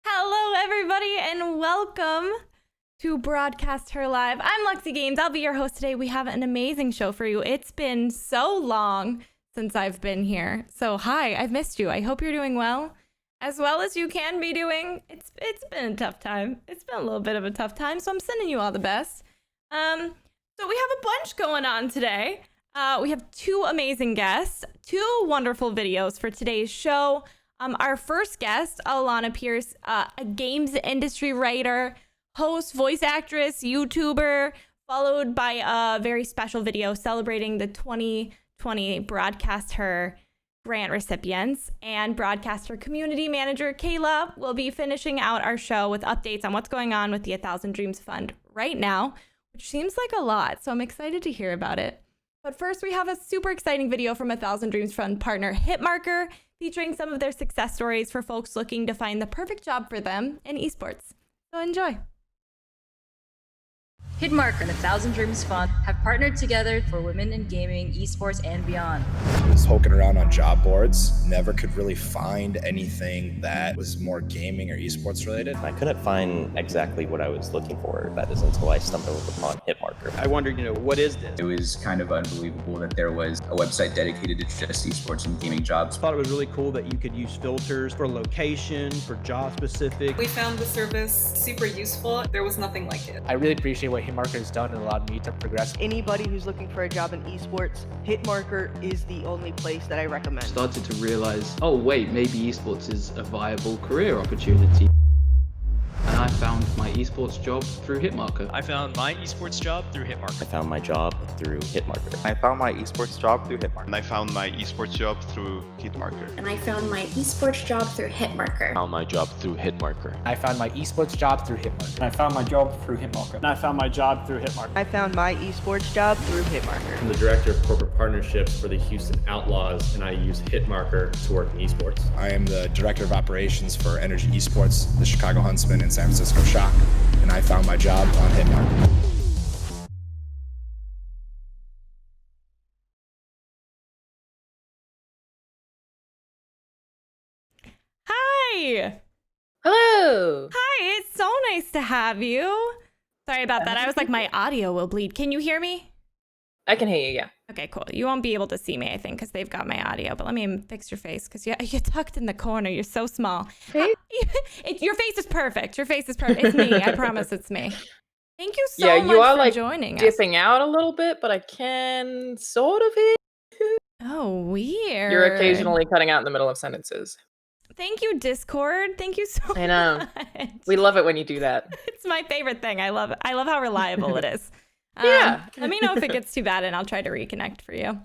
Hello, everybody, and welcome to Broadcast Her Live. I'm LuxieGames. I'll be your host today. We have an amazing show for you. It's been so long since I've been here. So, hi, I've missed you. I hope you're doing well as you can be doing. It's been a tough time. It's been a little bit of a tough time, so I'm sending you all the best. So we have a bunch going on today. We have two amazing guests, two wonderful videos for today's show. Our first guest, Alanah Pearce, a games industry writer, host, voice actress, YouTuber, followed by a very special video celebrating the 2020 BroadcastHER grant recipients. And BroadcastHER community manager, Kayla, will be finishing out our show with updates on what's going on with the 1,000 Dreams Fund right now, which seems like a lot, so I'm excited to hear about it. But first, we have a super exciting video from 1,000 Dreams Fund partner Hitmarker, featuring some of their success stories for folks looking to find the perfect job for them in esports. So enjoy. Hitmarker and 1,000 Dreams Fund have partnered together for women in gaming, esports, and beyond. I was poking around on job boards, never could really find anything that was more gaming or esports related. I couldn't find exactly what I was looking for. That is until I stumbled upon Hitmarker. I wondered, what is this? It was kind of unbelievable that there was a website dedicated to just esports and gaming jobs. I thought it was really cool that you could use filters for location, for job specific. We found the service super useful. There was nothing like it. I really appreciate what Hitmarker has done and allowed me to progress. Anybody who's looking for a job in esports, Hitmarker is the only place that I recommend. Started to realize, oh wait, maybe esports is a viable career opportunity. And I found my esports job through Hitmarker. I found my esports job through Hitmarker. I found my job through Hitmarker. I found my esports job through Hitmarker. And I found my esports job through Hitmarker. And I found my esports job through Hitmarker. I found my job through Hitmarker. I found my esports job through Hitmarker. I found my job through Hitmarker. And I found my job through Hitmarker. I found my esports job through Hitmarker. I'm the director of corporate partnerships for the Houston Outlaws, and I use Hitmarker to work in esports. I am the director of operations for Energy Esports, the Chicago Huntsmen, and San Francisco Shock, and I found my job on Hitmarker. Hi! Hello! Hi, it's so nice to have you. Sorry about that. I was like, my audio will bleed. Can you hear me? I can hear you, yeah. Okay, cool. You won't be able to see me, I think, because they've got my audio. But let me fix your face, because you're tucked in the corner. You're so small. Hey? Your face is perfect. Your face is perfect. It's me. I promise it's me. Thank you so much you are, for joining us. Dipping out a little bit, but I can sort of hear you. Oh, weird. You're occasionally cutting out in the middle of sentences. Thank you, Discord. Thank you so much. I know. We love it when you do that. It's my favorite thing. I love it. I love how reliable it is. Yeah. Let me know if it gets too bad, and I'll try to reconnect for you.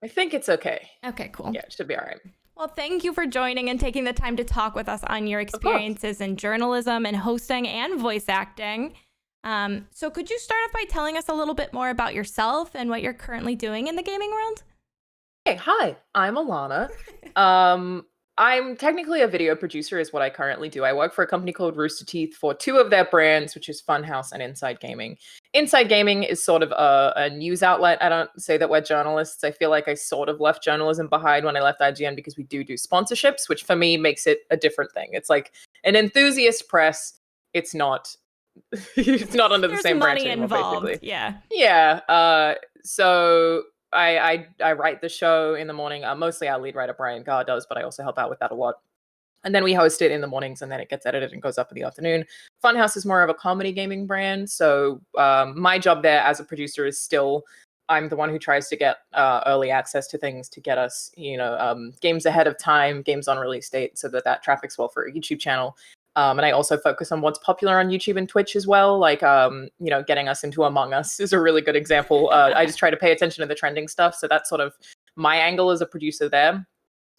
I think it's okay. Okay, cool. Yeah, it should be all right. Well, thank you for joining and taking the time to talk with us on your experiences in journalism and hosting and voice acting. So could you start off by telling us a little bit more about yourself and what you're currently doing in the gaming world? Hey, hi, I'm Alanah. I'm technically a video producer is what I currently do. I work for a company called Rooster Teeth for two of their brands, which is Funhouse and Inside Gaming. Inside Gaming is sort of a news outlet. I don't say that we're journalists. I feel like I sort of left journalism behind when I left IGN because we do sponsorships, which for me makes it a different thing. It's like an enthusiast press. It's not it's not under the same branch anymore, involved. basically. Yeah. Yeah. So I write the show in the morning. Mostly our lead writer, Brian Garr, does, but I also help out with that a lot. And then we host it in the mornings, and then it gets edited and goes up in the afternoon. Funhouse is more of a comedy gaming brand. So my job there as a producer is still, I'm the one who tries to get early access to things to get us, games ahead of time, games on release date, so that traffics well for a YouTube channel. And I also focus on what's popular on YouTube and Twitch as well. Like, getting us into Among Us is a really good example. I just try to pay attention to the trending stuff. So that's sort of my angle as a producer there,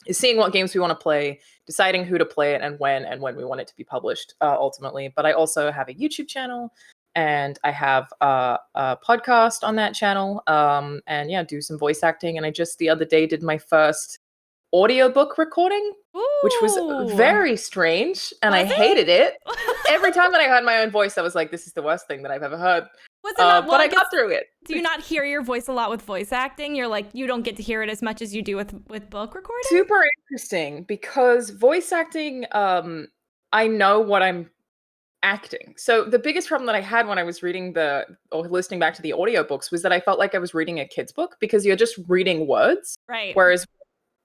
is seeing what games we want to play, deciding who to play it and when we want it to be published ultimately. But I also have a YouTube channel, and I have a podcast on that channel, and yeah, do some voice acting. And I just the other day did my first audiobook recording, which was very strange, and I hated it. Every time that I heard my own voice, I was like, this is the worst thing that I've ever heard. Was it not, but I got through it. Do you not hear your voice a lot with voice acting? You're like, you don't get to hear it as much as you do with book recording? Super interesting, because voice acting, I know what I'm acting. So the biggest problem that I had when I was reading or listening back to the audiobooks was that I felt like I was reading a kid's book, because you're just reading words. Right. Whereas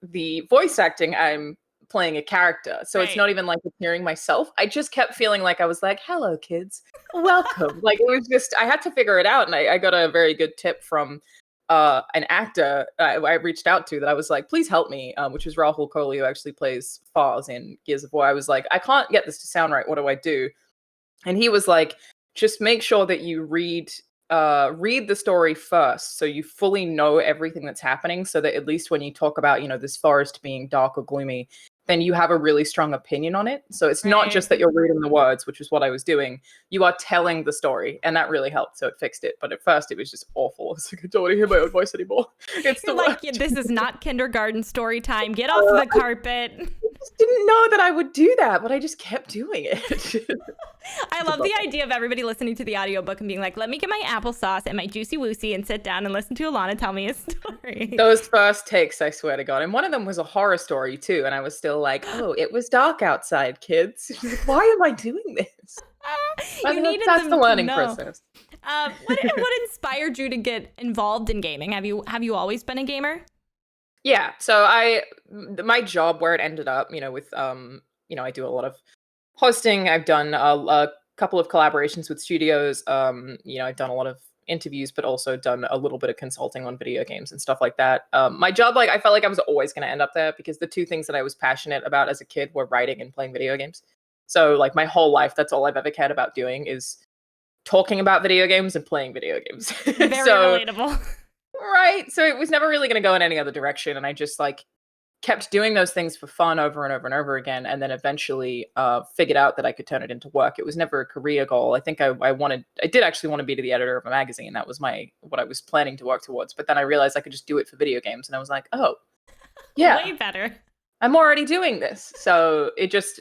the voice acting, I'm playing a character. So it's not even like hearing myself. I just kept feeling like I was like, hello, kids. Welcome. Like, it was just, I had to figure it out. And I got a very good tip from an actor I reached out to that I was like, please help me, which was Rahul Kohli, who actually plays Fars in Gears of War. I was like, I can't get this to sound right. What do I do? And he was like, just make sure that you read the story first, so you fully know everything that's happening, so that at least when you talk about, this forest being dark or gloomy, then you have a really strong opinion on it. So it's not just that you're reading the words, which is what I was doing. You are telling the story, and that really helped. So it fixed it. But at first, it was just awful. It's like, I don't want to hear my own voice anymore. It's the worst. Like, this is not kindergarten story time. Get off the carpet. I just didn't know that I would do that, but I just kept doing it. I love the idea of everybody listening to the audiobook and being like, let me get my applesauce and my juicy woosey and sit down and listen to Alanah tell me a story. Those first takes, I swear to God. And one of them was a horror story too. And I was still like, oh, it was dark outside, kids. Why am I doing this? That's the learning process. What inspired you to get involved in gaming? Have you always been a gamer? Yeah. So my job, where it ended up, with I do a lot of hosting. I've done a couple of collaborations with studios. I've done a lot of interviews, but also done a little bit of consulting on video games and stuff like that. My job, I felt like I was always going to end up there, because the two things that I was passionate about as a kid were writing and playing video games. So my whole life, that's all I've ever cared about doing, is talking about video games and playing video games. Very relatable. Right. So it was never really going to go in any other direction. And I just kept doing those things for fun over and over and over again. And then eventually figured out that I could turn it into work. It was never a career goal. I think I did actually want to be the editor of a magazine. That was what I was planning to work towards. But then I realized I could just do it for video games. And I was like, oh, yeah. Way better. I'm already doing this. So it just,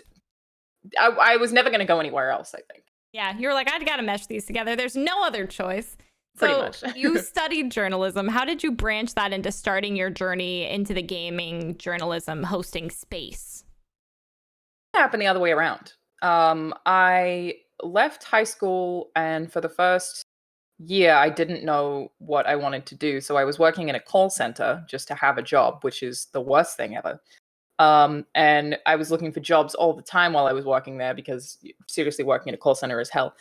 I was never going to go anywhere else, I think. Yeah, you're like, I got to mesh these together. There's no other choice. Pretty much. You studied journalism. How did you branch that into starting your journey into the gaming journalism hosting space? It happened the other way around. I left high school, and for the first year, I didn't know what I wanted to do. So I was working in a call center just to have a job, which is the worst thing ever. And I was looking for jobs all the time while I was working there, because seriously, working in a call center is hell.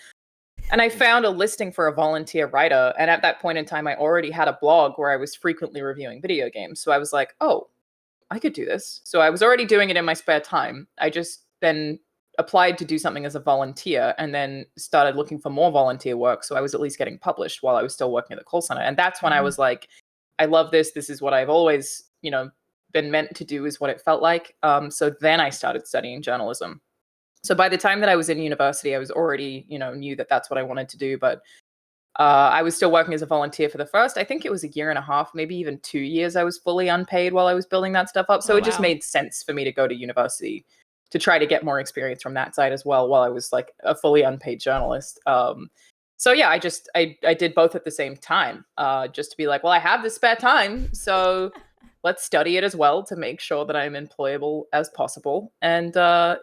And I found a listing for a volunteer writer. And at that point in time, I already had a blog where I was frequently reviewing video games. So I was like, oh, I could do this. So I was already doing it in my spare time. I just then applied to do something as a volunteer, and then started looking for more volunteer work. So I was at least getting published while I was still working at the call center. And that's when I was like, I love this. This is what I've always, been meant to do, is what it felt like. So then I started studying journalism. So by the time that I was in university, I was already, knew that that's what I wanted to do. But I was still working as a volunteer for the first, I think it was a year and a half, maybe even 2 years. I was fully unpaid while I was building that stuff up. So it just made sense for me to go to university to try to get more experience from that side as well, while I was like a fully unpaid journalist. So yeah, I did both at the same time, just to be like, well, I have this spare time, so let's study it as well to make sure that I'm employable as possible, and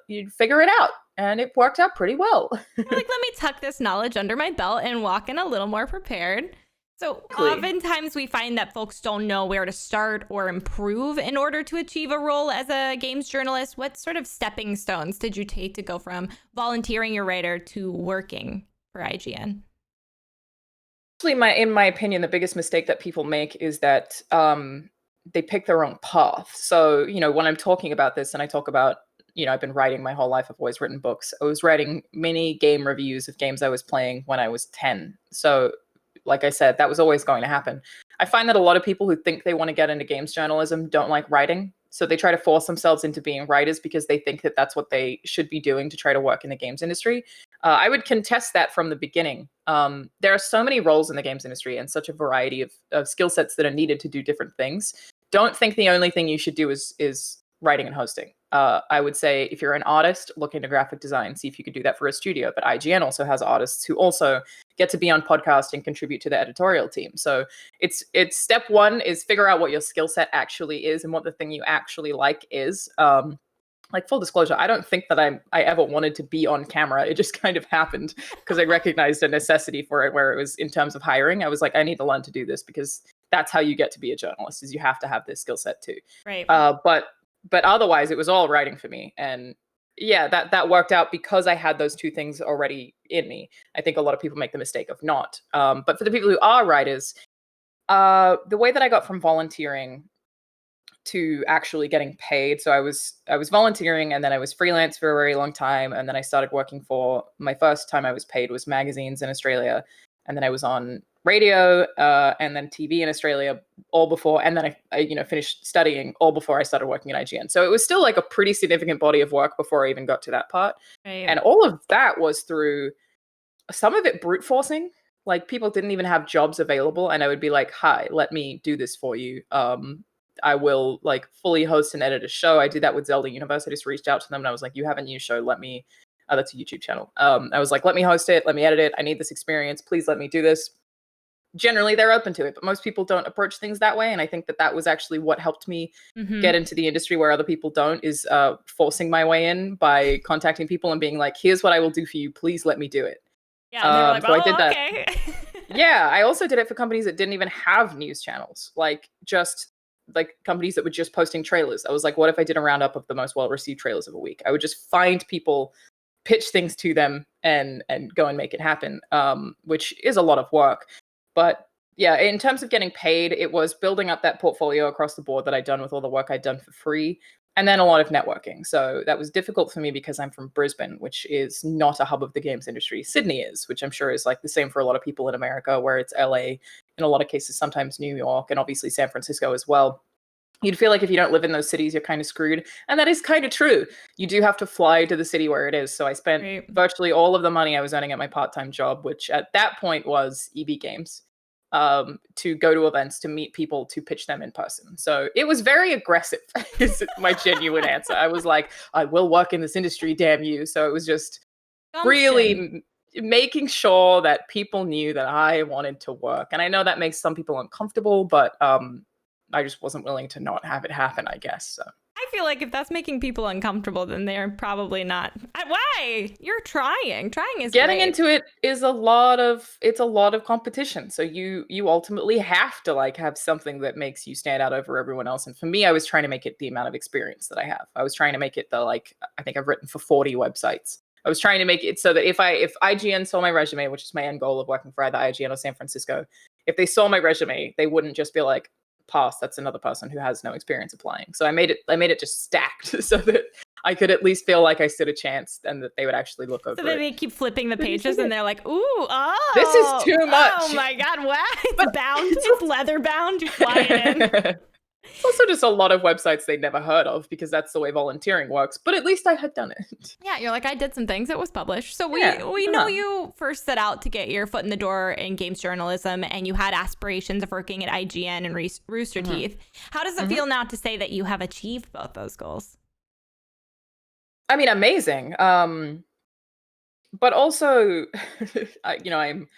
you figure it out. And it worked out pretty well. You're like, let me tuck this knowledge under my belt and walk in a little more prepared. So oftentimes we find that folks don't know where to start or improve in order to achieve a role as a games journalist. What sort of stepping stones did you take to go from volunteering your writer to working for IGN? Actually, in my opinion, the biggest mistake that people make is that they pick their own path. So, when I'm talking about this and I talk about I've been writing my whole life. I've always written books. I was writing mini game reviews of games I was playing when I was 10. So, like I said, that was always going to happen. I find that a lot of people who think they want to get into games journalism don't like writing. So they try to force themselves into being writers because they think that that's what they should be doing to try to work in the games industry. I would contest that from the beginning. There are so many roles in the games industry and such a variety of skill sets that are needed to do different things. Don't think the only thing you should do is writing and hosting. I would say if you're an artist, look into graphic design, see if you could do that for a studio. But IGN also has artists who also get to be on podcast and contribute to the editorial team. So it's step one is figure out what your skill set actually is and what the thing you actually like is. Like full disclosure, I don't think that I ever wanted to be on camera. It just kind of happened because I recognized a necessity for it where it was in terms of hiring. I was like, I need to learn to do this because that's how you get to be a journalist is you have to have this skill set too. Right. But otherwise it was all writing for me. And yeah, that worked out because I had those two things already in me. I think a lot of people make the mistake of not. But for the people who are writers, the way that I got from volunteering to actually getting paid. So I was volunteering and then I was freelance for a very long time. And then I started working for my first time I was paid was magazines in Australia. And then I was on radio and then TV in Australia all before. And then I finished studying all before I started working at IGN. So it was still like a pretty significant body of work before I even got to that part. Right. And all of that was through some of it brute forcing. Like people didn't even have jobs available. And I would be like, hi, let me do this for you. I will like fully host and edit a show. I did that with Zelda Universe. I just reached out to them and I was like, you have a new show. Let me, that's a YouTube channel. I was like, let me host it. Let me edit it. I need this experience. Please let me do this. Generally, they're open to it, but most people don't approach things that way. And I think that was actually what helped me get into the industry where other people don't is forcing my way in by contacting people and being like, here's what I will do for you. Please let me do it. Yeah, and they were like, so I did that. Okay. Yeah, I also did it for companies that didn't even have news channels, like just like companies that were just posting trailers. I was like, what if I did a roundup of the most well-received trailers of a week? I would just find people, pitch things to them and go and make it happen, which is a lot of work. But yeah, in terms of getting paid, it was building up that portfolio across the board that I'd done with all the work I'd done for free. And then a lot of networking. So that was difficult for me because I'm from Brisbane, which is not a hub of the games industry. Sydney is, which I'm sure is like the same for a lot of people in America, where it's LA, in a lot of cases, sometimes New York, and obviously San Francisco as well. You'd feel like if you don't live in those cities, you're kind of screwed. And that is kind of true. You do have to fly to the city where it is. So I spent virtually all of the money I was earning at my part-time job, which at that point was EB Games, to go to events, to meet people, to pitch them in person. So it was very aggressive, is my genuine answer. I was like, I will work in this industry, damn you. So it was just really making sure that people knew that I wanted to work. And I know that makes some people uncomfortable, but I just wasn't willing to not have it happen, I guess. So. I feel like if that's making people uncomfortable, then they're probably not. Why? You're trying. Trying is getting great. into it is a lot of competition. So you ultimately have to like have something that makes you stand out over everyone else. And for me, I was trying to make it the amount of experience that I have. I was trying to make it I think I've written for 40 websites. I was trying to make it so that if IGN saw my resume, which is my end goal of working for either IGN or San Francisco, if they saw my resume, they wouldn't just be like, pass, that's another person who has no experience applying. So I made it just stacked so that I could at least feel like I stood a chance and that they would actually look over it. So then they keep flipping the pages and they're like, ooh, oh. This is too much. Oh my God, wow. It's bound. It's leather bound. You fly it in. It's also just a lot of websites they'd never heard of because that's the way volunteering works. But at least I had done it. Yeah, you're like, I did some things. It was published. So we know you first set out to get your foot in the door in games journalism, and you had aspirations of working at IGN and Rooster Teeth. How does it feel now to say that you have achieved both those goals? I mean, amazing. But also, I'm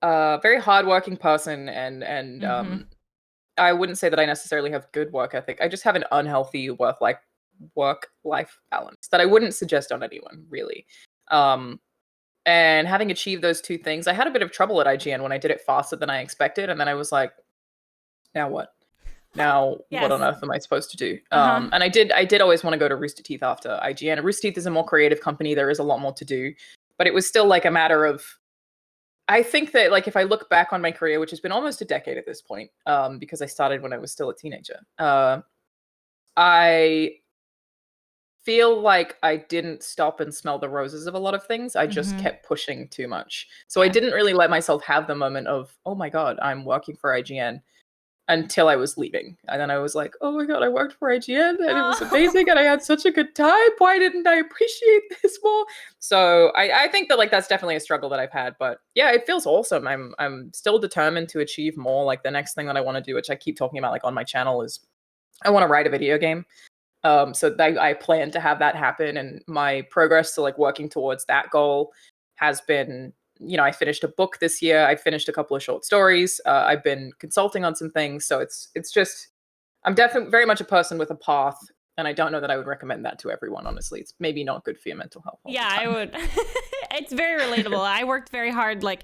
a very hardworking person, and I wouldn't say that I necessarily have good work ethic. I just have an unhealthy work-life balance that I wouldn't suggest on anyone, really. And having achieved those two things, I had a bit of trouble at IGN when I did it faster than I expected, and then I was like, now what? Now, what on earth am I supposed to do? And I did always want to go to Rooster Teeth after IGN. Rooster Teeth is a more creative company. There is a lot more to do, but it was still like a matter of, I think that like if I look back on my career, which has been almost a decade at this point, because I started when I was still a teenager, I feel like I didn't stop and smell the roses of a lot of things. I just kept pushing too much. So I didn't really let myself have the moment of, oh my God, I'm working for IGN, until I was leaving. And then I was like, oh my God, I worked for IGN and it was amazing and I had such a good time. Why didn't I appreciate this more? So I think that like that's definitely a struggle that I've had. But yeah, it feels awesome. I'm still determined to achieve more. Like the next thing that I want to do, which I keep talking about like on my channel, is I want to write a video game. So I plan to have that happen, and my progress to like working towards that goal has been, you know, I finished a book this year. I finished a couple of short stories. I've been consulting on some things. So it's just, I'm definitely very much a person with a path, and I don't know that I would recommend that to everyone, honestly. It's maybe not good for your mental health. Yeah, I would. It's very relatable. I worked very hard, like,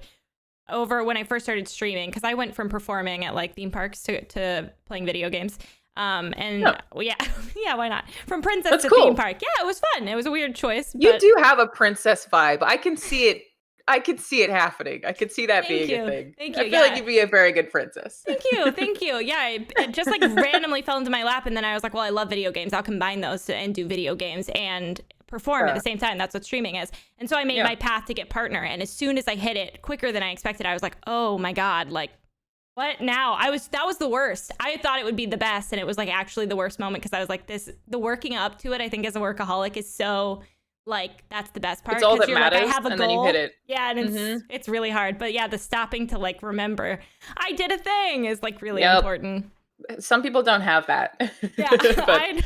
over when I first started streaming, because I went from performing at like theme parks to playing video games. Yeah, why not? From princess to theme park. Yeah, it was fun. It was a weird choice. You do have a princess vibe. I can see it. I could see it happening. I could see that being a thing. Thank you. I feel like you'd be a very good princess. Thank you. Yeah, it just like randomly fell into my lap, and then I was like, well, I love video games. I'll combine those and do video games and perform at the same time. That's what streaming is. And so I made my path to get partner. And as soon as I hit it quicker than I expected, I was like, oh my God, like, what now? That was the worst. I thought it would be the best, and it was like actually the worst moment, because I was like, the working up to it, I think as a workaholic is so like, that's the best part. It's all that you're matters, like, I have a and goal. then you hit it. Yeah, and it's really hard. But yeah, the stopping to like remember I did a thing is like really important. Some people don't have that. Yeah, I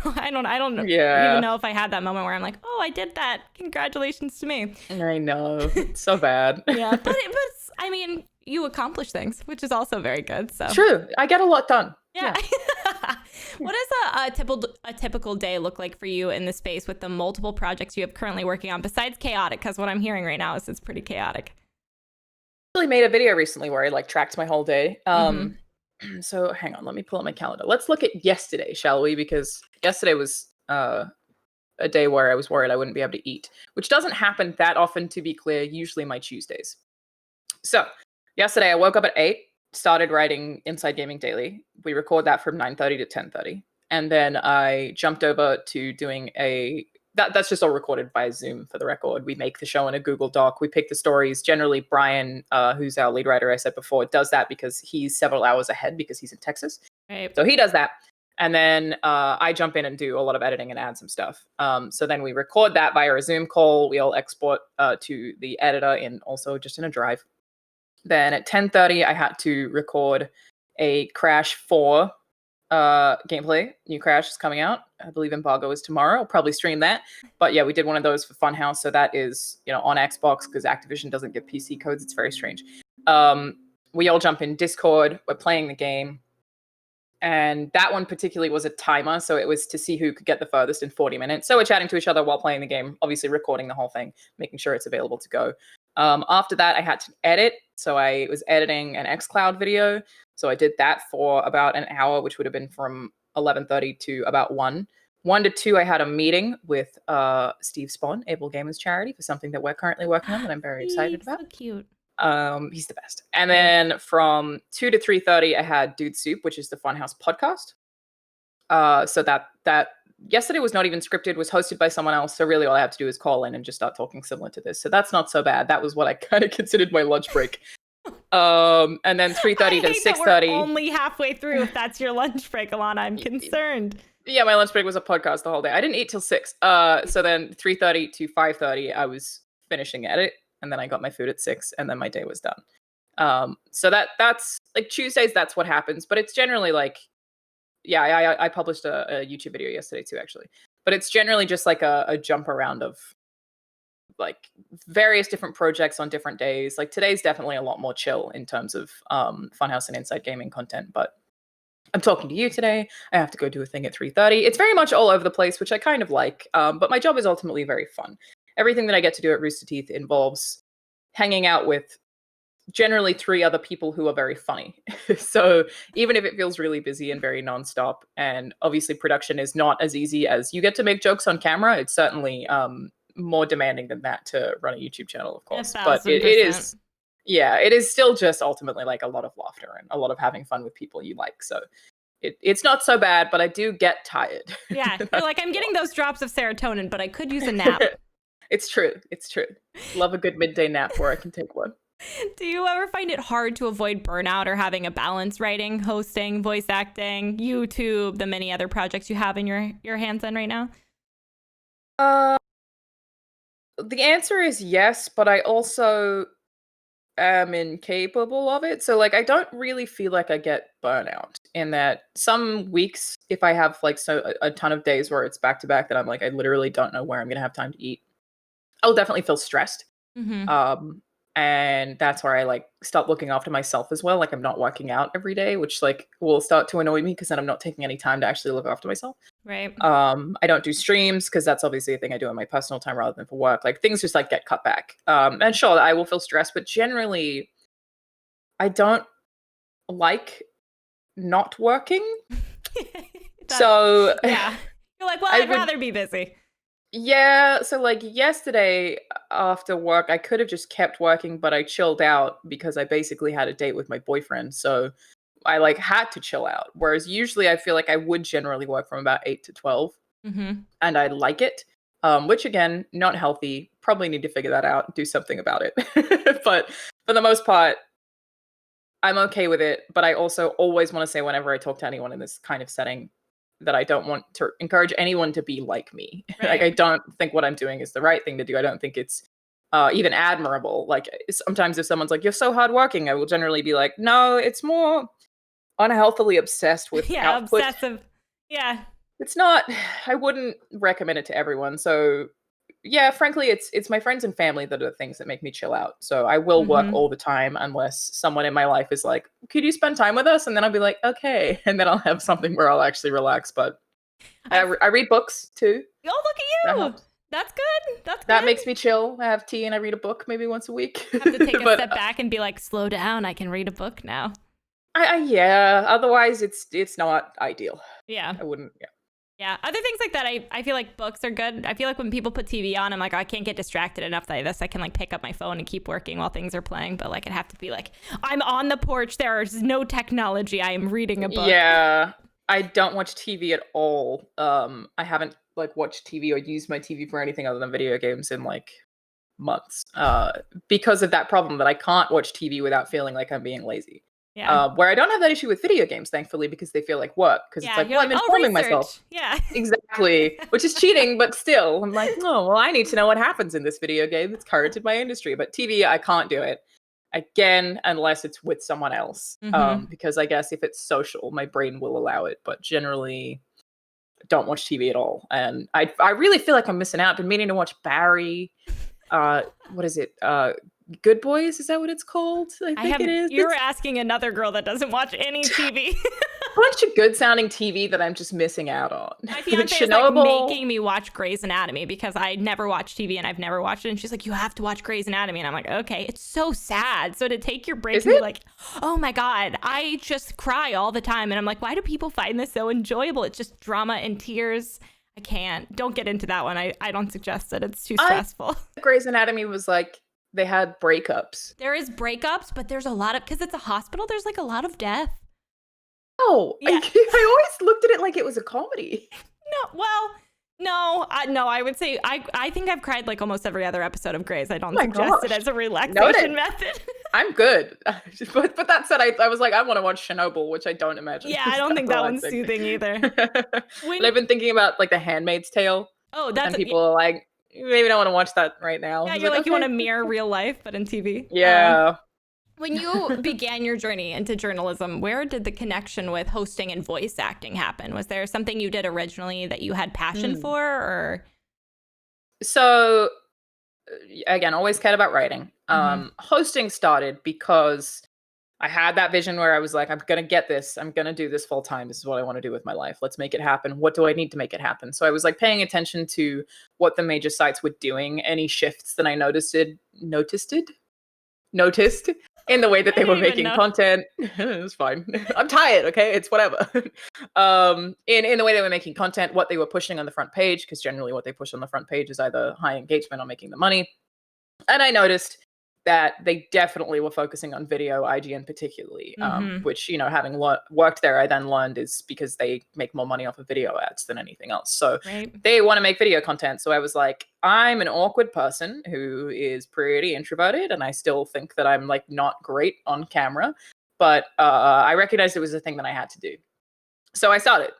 don't even know if I had that moment where I'm like, oh, I did that. Congratulations to me. I know. It's so bad. Yeah, but I mean, you accomplish things, which is also very good. So true. I get a lot done. Yeah. What does a typical day look like for you in the space with the multiple projects you have currently working on, besides chaotic? Because what I'm hearing right now is it's pretty chaotic. I actually made a video recently where I like tracked my whole day. So hang on, let me pull up my calendar. Let's look at yesterday, shall we? Because yesterday was a day where I was worried I wouldn't be able to eat, which doesn't happen that often, to be clear, usually my Tuesdays. So yesterday I woke up at 8, started writing Inside Gaming Daily. We record that from 9:30 to 10:30. And then I jumped over to doing that's just all recorded by Zoom for the record. We make the show in a Google Doc. We pick the stories. Generally, Brian, who's our lead writer, I said before, does that because he's several hours ahead because he's in Texas. Right. So he does that. And then I jump in and do a lot of editing and add some stuff. So then we record that via a Zoom call. We all export to the editor also just in a drive. Then at 10:30, I had to record a Crash 4 gameplay. New Crash is coming out. I believe embargo is tomorrow. I'll probably stream that. But yeah, we did one of those for Funhouse. So that is, on Xbox, because Activision doesn't give PC codes. It's very strange. We all jump in Discord. We're playing the game. And that one particularly was a timer. So it was to see who could get the furthest in 40 minutes. So we're chatting to each other while playing the game, obviously recording the whole thing, making sure it's available to go. After that, I had to edit. So I was editing an xCloud video. So I did that for about an hour, which would have been from 11:30 to about 1. 1 to 2, I had a meeting with Steve Spawn, Able Gamers Charity, for something that we're currently working on that I'm very excited about. So cute. He's the best. And then from 2 to 3:30, I had Dude Soup, which is the Funhouse podcast. So that yesterday was not even scripted, was hosted by someone else. So really all I have to do is call in and just start talking similar to this. So that's not so bad. That was what I kind of considered my lunch break. And then 3:30 to 6:30. We're only halfway through if that's your lunch break, Alanah. I'm concerned. Yeah, my lunch break was a podcast the whole day. I didn't eat till 6. So then 3:30 to 5:30, I was finishing edit. And then I got my food at 6, and then my day was done. So that's like Tuesdays, that's what happens. But it's generally like, yeah, I published a YouTube video yesterday too, actually. But it's generally just like a jump around of like various different projects on different days. Like today's definitely a lot more chill in terms of Funhouse and Inside Gaming content. But I'm talking to you today. I have to go do a thing at 3:30. It's very much all over the place, which I kind of like. But my job is ultimately very fun. Everything that I get to do at Rooster Teeth involves hanging out with generally 3 other people who are very funny. So even if it feels really busy and very nonstop, and obviously production is not as easy as you get to make jokes on camera, it's certainly more demanding than that to run a YouTube channel, of course. But it is, yeah, it is still just ultimately like a lot of laughter and a lot of having fun with people you like. So it's not so bad, but I do get tired. Yeah, you're like, I'm getting those drops of serotonin, but I could use a nap. It's true. Love a good midday nap where I can take one. Do you ever find it hard to avoid burnout or having a balance, writing, hosting, voice acting, YouTube, the many other projects you have in your hands on right now? The answer is yes, but I also am incapable of it. So like I don't really feel like I get burnout in that some weeks, if I have like a ton of days where it's back to back that I'm like I literally don't know where I'm gonna have time to eat, I'll definitely feel stressed. And that's where I like start looking after myself as well. Like I'm not working out every day, which like will start to annoy me because then I'm not taking any time to actually look after myself. Right. I don't do streams because that's obviously a thing I do in my personal time rather than for work. Like things just like get cut back. And sure, I will feel stressed, but generally I don't like not working. So yeah, you're like, well, I'd rather be busy. Yeah, so like yesterday after work, I could have just kept working, but I chilled out because I basically had a date with my boyfriend. So I like had to chill out. Whereas usually I feel like I would generally work from about 8 to 12 and I like it. Which again, not healthy. Probably need to figure that out, do something about it. But for the most part, I'm okay with it. But I also always want to say whenever I talk to anyone in this kind of setting, that I don't want to encourage anyone to be like me. Right. Like I don't think what I'm doing is the right thing to do. I don't think it's even admirable. Like sometimes if someone's like, you're so hardworking, I will generally be like, no, it's more unhealthily obsessed with output. Obsessive. Yeah. It's not, I wouldn't recommend it to everyone. So yeah, frankly, it's my friends and family that are the things that make me chill out. So I will work all the time unless someone in my life is like, could you spend time with us? And then I'll be like, okay. And then I'll have something where I'll actually relax. But I read books too. Oh, look at you. That's good. That makes me chill. I have tea and I read a book maybe once a week. I have to take a step back and be like, slow down. I can read a book now. Yeah. Otherwise, it's not ideal. Yeah. I wouldn't. Yeah. Yeah, other things like that, I feel like books are good. I feel like when people put TV on, I'm like, I can't get distracted enough that I can like pick up my phone and keep working while things are playing. But like, it'd have to be like, I'm on the porch. There is no technology. I am reading a book. Yeah, I don't watch TV at all. I haven't like watched TV or used my TV for anything other than video games in like months. Because of that problem that I can't watch TV without feeling like I'm being lazy. Yeah. Where I don't have that issue with video games, thankfully, because they feel like work. Because it's like, well, I'm informing myself. Yeah. Exactly. Which is cheating, but still, I'm like, oh, well, I need to know what happens in this video game that's current in my industry. But TV, I can't do it. Again, unless it's with someone else. Because I guess if it's social, my brain will allow it. But generally, don't watch TV at all. And I really feel like I'm missing out. I've been meaning to watch Barry. What is it? Good Boys, is that what it's called? I think it is. You're asking another girl that doesn't watch any TV. Bunch of good sounding TV that I'm just missing out on. My fiance is like making me watch Grey's Anatomy because I never watch TV and I've never watched it. And she's like, you have to watch Grey's Anatomy. And I'm like, okay, it's so sad. So to take your break and be like, oh my God, I just cry all the time. And I'm like, why do people find this so enjoyable? It's just drama and tears. I can't. Don't get into that one. I don't suggest it. It's too stressful. Grey's Anatomy was like, they had breakups. There is breakups, but there's a lot of, because it's a hospital, there's like a lot of death. Oh, yeah. I always looked at it like it was a comedy. No, well, no, I would say, I think I've cried like almost every other episode of Grey's. I don't suggest it as a relaxation method. I'm good. But that said, I was like, I want to watch Chernobyl, which I don't imagine. Yeah, I don't think that one's soothing either. But I've been thinking about like The Handmaid's Tale. Oh, that's... And people are like, maybe don't want to watch that right now. Yeah, you're like, you want to mirror real life, but in TV. Yeah. When you began your journey into journalism, where did the connection with hosting and voice acting happen? Was there something you did originally that you had passion for, or? So, again, always cared about writing. Hosting started because I had that vision where I was like, I'm going to get this. I'm going to do this full time. This is what I want to do with my life. Let's make it happen. What do I need to make it happen? So I was like paying attention to what the major sites were doing, any shifts that I noticed in the way that they were making content. It was fine. I'm tired. Okay. It's whatever. In the way they were making content, what they were pushing on the front page, because generally what they push on the front page is either high engagement or making the money. And I noticed that they definitely were focusing on video, IGN particularly, which, you know, having worked there, I then learned is because they make more money off of video ads than anything else. So they want to make video content. So I was like, I'm an awkward person who is pretty introverted, and I still think that I'm like not great on camera, but I recognized it was a thing that I had to do. So I started.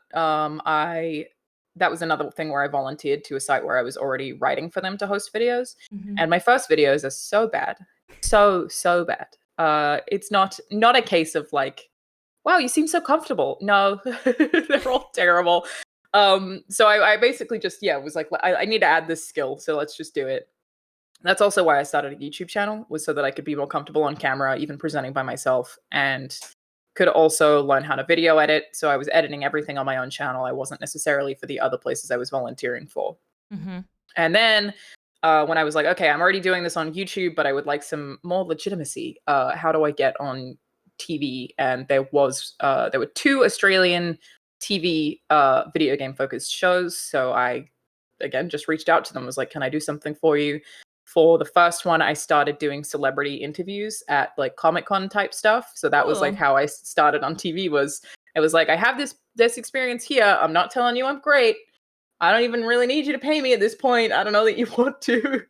That was another thing where I volunteered to a site where I was already writing for them to host videos. And my first videos are so bad. So bad. It's not a case of like, wow, you seem so comfortable. No, they're all terrible. So I basically just, was like, I need to add this skill. So let's just do it. That's also why I started a YouTube channel, was so that I could be more comfortable on camera, even presenting by myself, and could also learn how to video edit. So I was editing everything on my own channel. I wasn't necessarily for the other places I was volunteering for. And then when I was like, okay, I'm already doing this on YouTube, but I would like some more legitimacy. How do I get on TV? And there were 2 Australian TV video game focused shows. So I, again, just reached out to them, was like, can I do something for you? For the first one, I started doing celebrity interviews at like Comic-Con type stuff. So that was like how I started on TV. It was like, I have this experience here. I'm not telling you I'm great. I don't even really need you to pay me at this point. I don't know that you want to.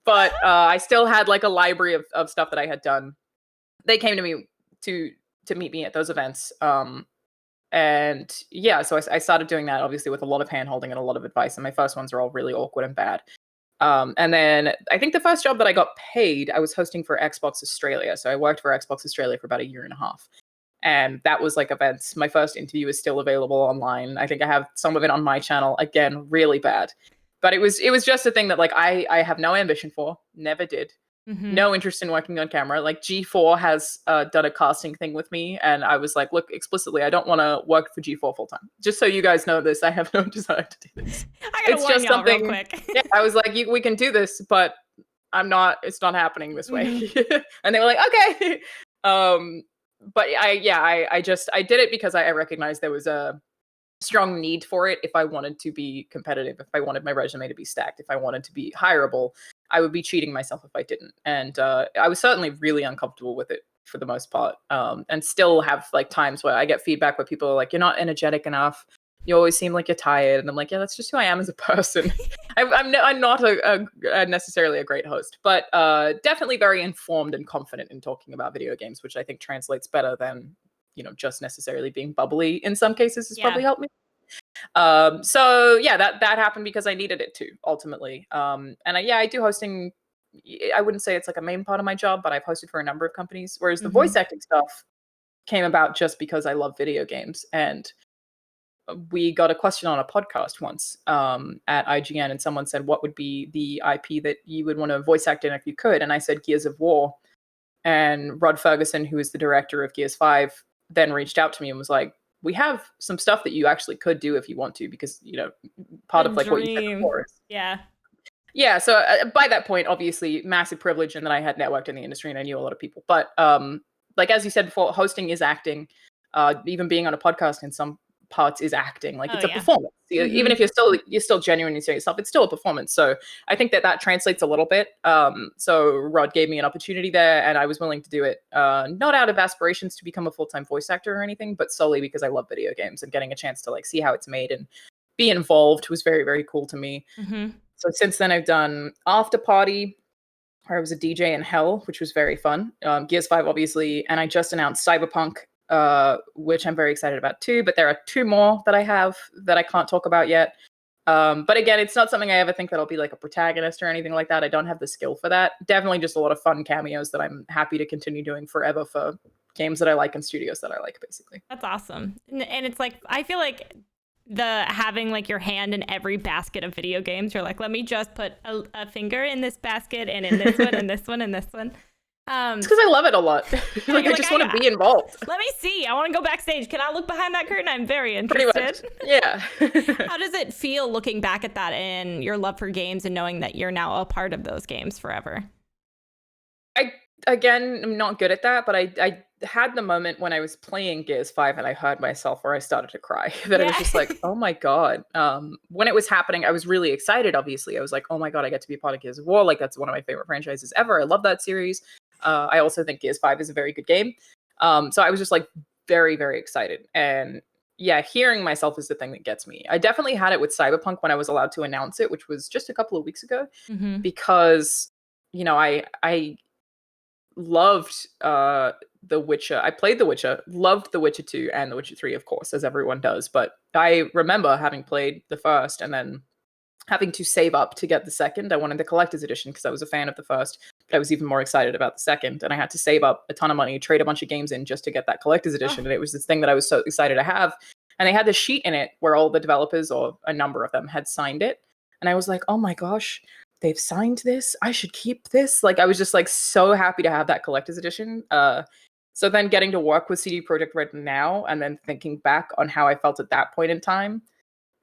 But I still had like a library of stuff that I had done. They came to me to meet me at those events. And yeah, so I started doing that, obviously, with a lot of hand-holding and a lot of advice. And my first ones are all really awkward and bad. And then I think the first job that I got paid, I was hosting for Xbox Australia. So I worked for Xbox Australia for about 1.5 years. And that was like events. My first interview is still available online. I think I have some of it on my channel. Again, really bad. But it was just a thing that like I have no ambition for, never did. No interest in working on camera. Like G4 has done a casting thing with me, and I was like, look, explicitly, I don't want to work for G4 full time. Just so you guys know this, I have no desire to do this. It's just something. Real quick. Yeah, I was like, we can do this, but it's not happening this way. And they were like, okay. But I did it because I recognized there was a strong need for it if I wanted to be competitive, if I wanted my resume to be stacked, if I wanted to be hireable. I would be cheating myself if I didn't. And I was certainly really uncomfortable with it for the most part. And still have like times where I get feedback where people are like, you're not energetic enough. You always seem like you're tired. And I'm like, yeah, that's just who I am as a person. I'm not necessarily a great host, but definitely very informed and confident in talking about video games, which I think translates better than, just necessarily being bubbly in some cases has probably helped me. So yeah, that happened because I needed it to ultimately. And I do hosting. I wouldn't say it's like a main part of my job, but I've hosted for a number of companies. Whereas the voice acting stuff came about just because I love video games. And we got a question on a podcast once at IGN, and someone said, what would be the IP that you would want to voice act in if you could? And I said Gears of War. And Rod Ferguson, who is the director of Gears 5, then reached out to me and was like, we have some stuff that you actually could do if you want to, because, part of like what you said before is. Yeah. So by that point, obviously massive privilege, and that I had networked in the industry and I knew a lot of people. But like, as you said before, hosting is acting. Even being on a podcast in some parts is acting. Like it's a performance. Even if you're still genuinely saying yourself, it's still a performance. So I think that translates a little bit. So Rod gave me an opportunity there, and I was willing to do it. Not out of aspirations to become a full-time voice actor or anything, but solely because I love video games, and getting a chance to like see how it's made and be involved was very, very cool to me. So since then I've done After Party, where I was a DJ in Hell, which was very fun. Gears 5, obviously, and I just announced Cyberpunk, which I'm very excited about too, but there are 2 more that I have that I can't talk about yet. But again, it's not something I ever think that I'll be like a protagonist or anything like that. I don't have the skill for that. Definitely just a lot of fun cameos that I'm happy to continue doing forever for games that I like and studios that I like, basically. That's awesome. And it's like, I feel like having like your hand in every basket of video games, you're like, let me just put a finger in this basket and in this one and this one and this one. It's because I love it a lot. I just want to be involved. Let me see. I want to go backstage. Can I look behind that curtain? I'm very interested. Yeah. How does it feel looking back at that and your love for games and knowing that you're now a part of those games forever? Again, I'm not good at that, but I had the moment when I was playing Gears 5 and I heard myself where I started to cry. That I was just like, oh my God. When it was happening, I was really excited, obviously. I was like, oh my God, I get to be a part of Gears of War. Like, that's one of my favorite franchises ever. I love that series. I also think Gears 5 is a very good game. So I was just like very, very excited. And yeah, hearing myself is the thing that gets me. I definitely had it with Cyberpunk when I was allowed to announce it, which was just a couple of weeks ago, because, you know, I loved The Witcher. I played The Witcher, loved The Witcher 2 and The Witcher 3, of course, as everyone does. But I remember having played the first and then having to save up to get the second. I wanted the collector's edition because I was a fan of the first, but I was even more excited about the second. And I had to save up a ton of money, trade a bunch of games in just to get that collector's edition. And it was this thing that I was so excited to have. And they had this sheet in it where all the developers, or a number of them, had signed it. And I was like, oh my gosh, they've signed this. I should keep this. Like, I was just like so happy to have that collector's edition. So then getting to work with CD Projekt Red now, and then thinking back on how I felt at that point in time,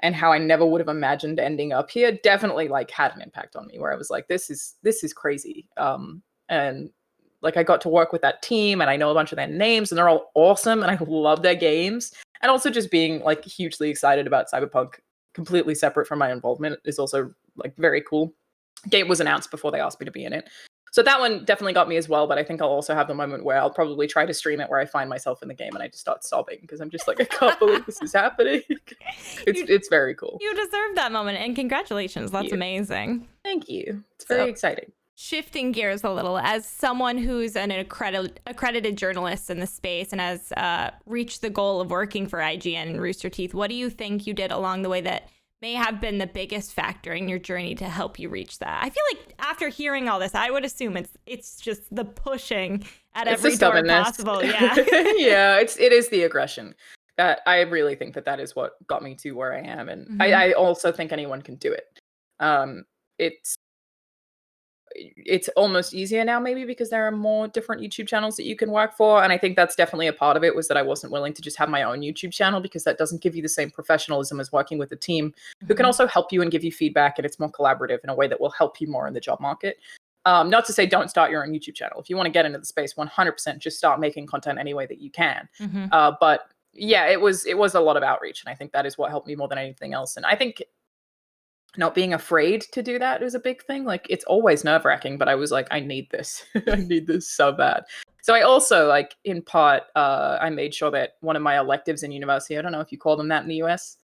and how I never would have imagined ending up here, definitely like had an impact on me, where I was like, this is crazy. And like I got to work with that team, and I know a bunch of their names, and they're all awesome, and I love their games. And also just being like hugely excited about Cyberpunk, completely separate from my involvement, is also like very cool. Game was announced before they asked me to be in it. So that one definitely got me as well, but I think I'll also have the moment where I'll probably try to stream it where I find myself in the game and I just start sobbing because I'm just like, I can't believe this is happening. It's very cool. You deserve that moment, and congratulations. That's amazing. Thank you. It's very exciting. Shifting gears a little, as someone who's an accredited journalist in the space and has reached the goal of working for IGN and Rooster Teeth, what do you think you did along the way that may have been the biggest factor in your journey to help you reach that? I feel like after hearing all this, I would assume it's just the pushing at every door possible. Yeah. Yeah, it is the aggression. That I really think that is what got me to where I am. And I also think anyone can do it. It's almost easier now, maybe because there are more different YouTube channels that you can work for. And I think that's definitely a part of it, was that I wasn't willing to just have my own YouTube channel, because that doesn't give you the same professionalism as working with a team who can also help you and give you feedback. And it's more collaborative in a way that will help you more in the job market. Not to say don't start your own YouTube channel. If you want to get into the space, 100% just start making content any way that you can. But yeah, it was a lot of outreach. And I think that is what helped me more than anything else. And I think not being afraid to do that is a big thing. Like, it's always nerve-wracking, but I was like, I need this. I need this so bad. So I also, like, in part, I made sure that one of my electives in university, I don't know if you call them that in the US.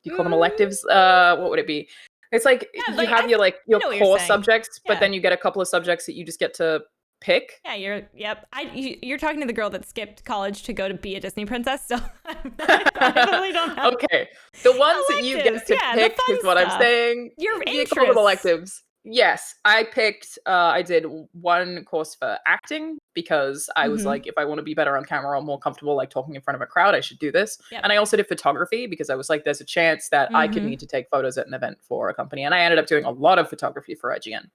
Do you call them electives? What would it be? It's like, you have your core subjects, but then you get a couple of subjects that you just get to pick. Yeah, you're talking to the girl that skipped college to go to be a Disney princess, so I probably don't have. Okay, the ones that you get to pick is what I'm saying. Your you call them electives. Yes, I picked. I did one course for acting because I was like, if I want to be better on camera or more comfortable, like talking in front of a crowd, I should do this. And I also did photography because I was like, there's a chance that I could need to take photos at an event for a company, and I ended up doing a lot of photography for IGN.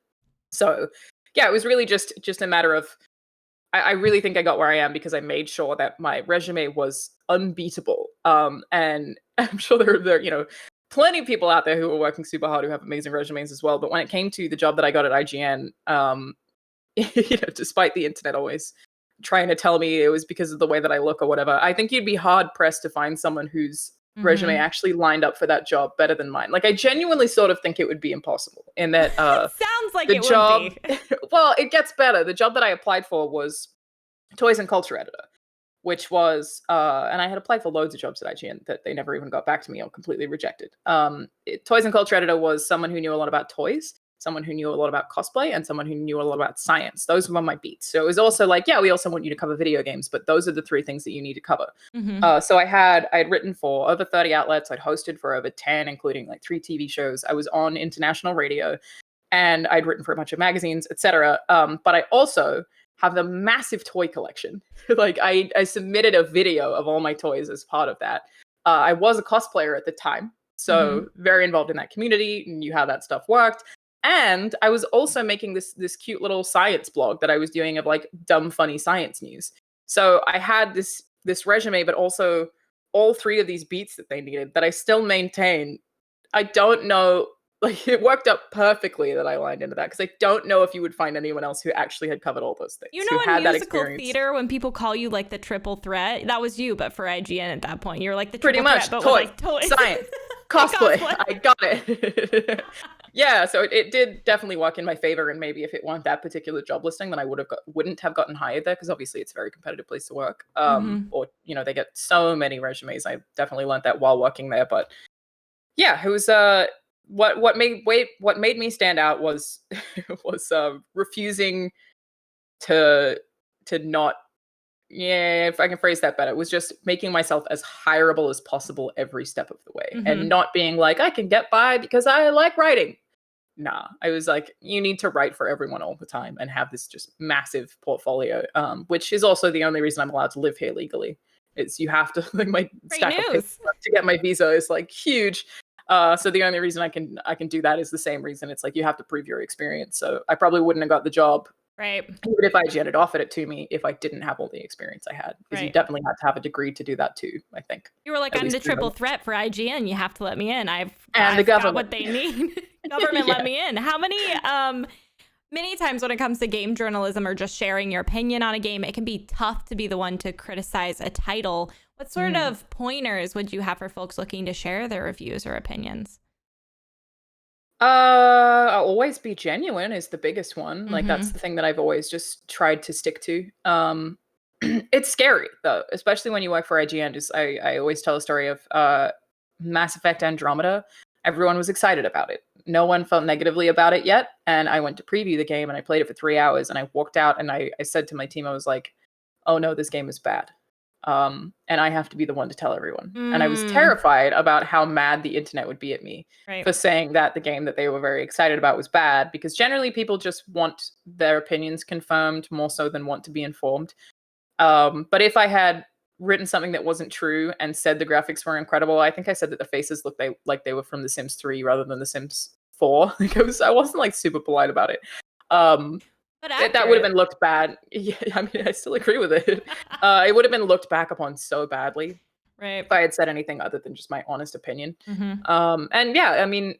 So yeah, it was really just a matter of, I really think I got where I am because I made sure that my resume was unbeatable. And I'm sure there are, plenty of people out there who are working super hard who have amazing resumes as well. But when it came to the job that I got at IGN, despite the internet always trying to tell me it was because of the way that I look or whatever, I think you'd be hard pressed to find someone whose resume actually lined up for that job better than mine. Like, I genuinely sort of think it would be impossible in that sounds like the it job would be. Well, it gets better. The job that I applied for was toys and culture editor, which was and I had applied for loads of jobs at IGN that they never even got back to me or completely rejected. Toys and culture editor was someone who knew a lot about toys, someone who knew a lot about cosplay, and someone who knew a lot about science. Those were my beats. So it was also like, yeah, we also want you to cover video games, but those are the three things that you need to cover. So I had written for over 30 outlets. I'd hosted for over 10, including like 3 TV shows. I was on international radio, and I'd written for a bunch of magazines, etc. But I also have the massive toy collection. Like, I submitted a video of all my toys as part of that. I was a cosplayer at the time, so very involved in that community, knew how that stuff worked. And I was also making this cute little science blog that I was doing of like dumb, funny science news. So I had this resume, but also all 3 of these beats that they needed that I still maintain. I don't know, like, it worked out perfectly that I lined into that, because I don't know if you would find anyone else who actually had covered all those things. You know, in musical theater, when people call you like the triple threat, that was you, but for IGN at that point, you're like the triple pretty much threat, but toy, with, like, toys. science, cosplay. I got it. Yeah, so it did definitely work in my favor, and maybe if it weren't that particular job listing, then I wouldn't have gotten hired there, because obviously it's a very competitive place to work. Or they get so many resumes. I definitely learned that while working there. But yeah, it was what made me stand out was refusing to not. Yeah, if I can phrase that better, it was just making myself as hireable as possible every step of the way, and not being like, I can get by because I like writing. Nah, I was like, you need to write for everyone all the time and have this just massive portfolio, which is also the only reason I'm allowed to live here legally. Is you have to, like, my stack of papers to get my visa is like huge. So the only reason I can do that is the same reason. It's like you have to prove your experience. So I probably wouldn't have got the job, right? Even if IGN had offered it to me, if I didn't have all the experience I had, because you definitely had to have a degree to do that too. I think you were like, I'm the triple threat for IGN. You have to let me in. I've the government got what they need. Government let me in. How many times when it comes to game journalism or just sharing your opinion on a game, it can be tough to be the one to criticize a title. What sort of pointers would you have for folks looking to share their reviews or opinions? I'll always be genuine is the biggest one. Like, that's the thing that I've always just tried to stick to. It's scary though, especially when you work for IGN. I always tell a story of Mass Effect Andromeda. Everyone was excited about it. No one felt negatively about it yet. And I went to preview the game and I played it for 3 hours, and I walked out and I said to my team, I was like, oh no, this game is bad. And I have to be the one to tell everyone. And I was terrified about how mad the internet would be at me for saying that the game that they were very excited about was bad, because generally people just want their opinions confirmed more so than want to be informed. But if I had written something that wasn't true and said the graphics were incredible, I think I said that the faces looked like they were from The Sims 3 rather than The Sims 4. I wasn't like super polite about it. That would have been looked bad. Yeah, I mean, I still agree with it. It would have been looked back upon so badly, right, if I had said anything other than just my honest opinion. And yeah, I mean,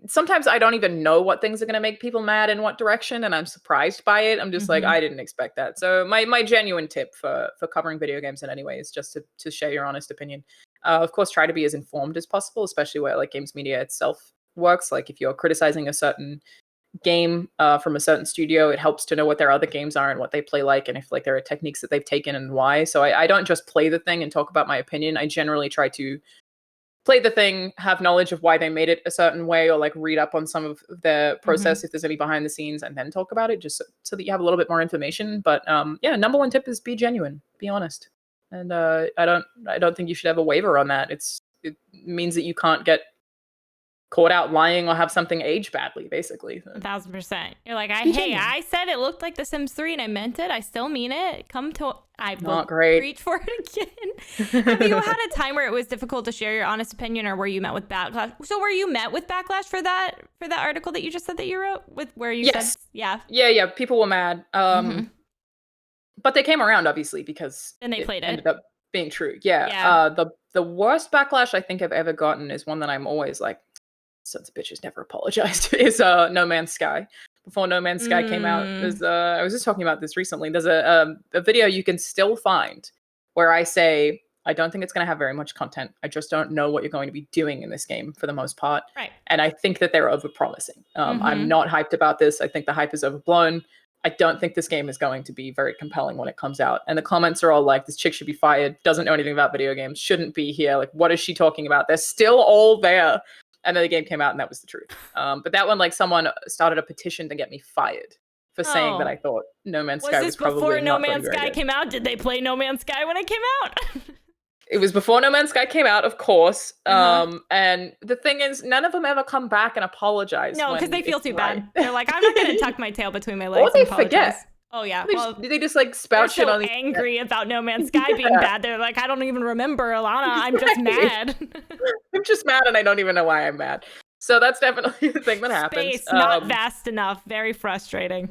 sometimes I don't even know what things are going to make people mad in what direction, and I'm surprised by it. I'm just like, I didn't expect that. So my genuine tip for covering video games in any way is just to share your honest opinion. Of course, try to be as informed as possible, especially where like games media itself works. Like if you're criticizing a certain game from a certain studio, it helps to know what their other games are and what they play like, and if like there are techniques that they've taken and why. So I don't just play the thing and talk about my opinion. I generally try to play the thing, have knowledge of why they made it a certain way, or like read up on some of the process if there's any behind the scenes, and then talk about it, just so that you have a little bit more information. But yeah, number one tip is be genuine, be honest. And I don't think you should have a waiver on that. It means that you can't get caught out lying or have something age badly, basically. 1,000%. You're like, I said it looked like The Sims 3 and I meant it. I still mean it. I've not great. Reach for it again. Have you had a time where it was difficult to share your honest opinion, or were you met with backlash? So were you met with backlash for that article that you just said that you wrote said, yeah, people were mad. But they came around, obviously, because and they played it. Ended up being true. Yeah. The worst backlash I think I've ever gotten is one that I'm always like, sons of bitches never apologized, is No Man's Sky. Before No Man's Sky came out, I was just talking about this recently. There's a video you can still find where I say, I don't think it's going to have very much content. I just don't know what you're going to be doing in this game for the most part. Right. And I think that they're overpromising. I'm not hyped about this. I think the hype is overblown. I don't think this game is going to be very compelling when it comes out. And the comments are all like, this chick should be fired, doesn't know anything about video games, shouldn't be here. Like, what is she talking about? They're still all there. And then the game came out, and that was the truth. But that one, like, someone started a petition to get me fired for saying that I thought No Man's Sky was probably before No not Man's very Sky good. came out? Did they play No Man's Sky when it came out? It was before No Man's Sky came out, of course. And the thing is, none of them ever come back and apologize. No, because they feel too bad. They're like, I'm not going to tuck my tail between my legs. Or they and apologize. Forget. Oh yeah, they just like spout shit on. They're so angry about No Man's Sky being bad. They're like, I don't even remember, Alanah. I'm just mad. I'm just mad, and I don't even know why I'm mad. So that's definitely the thing that happens. Space not vast enough. Very frustrating.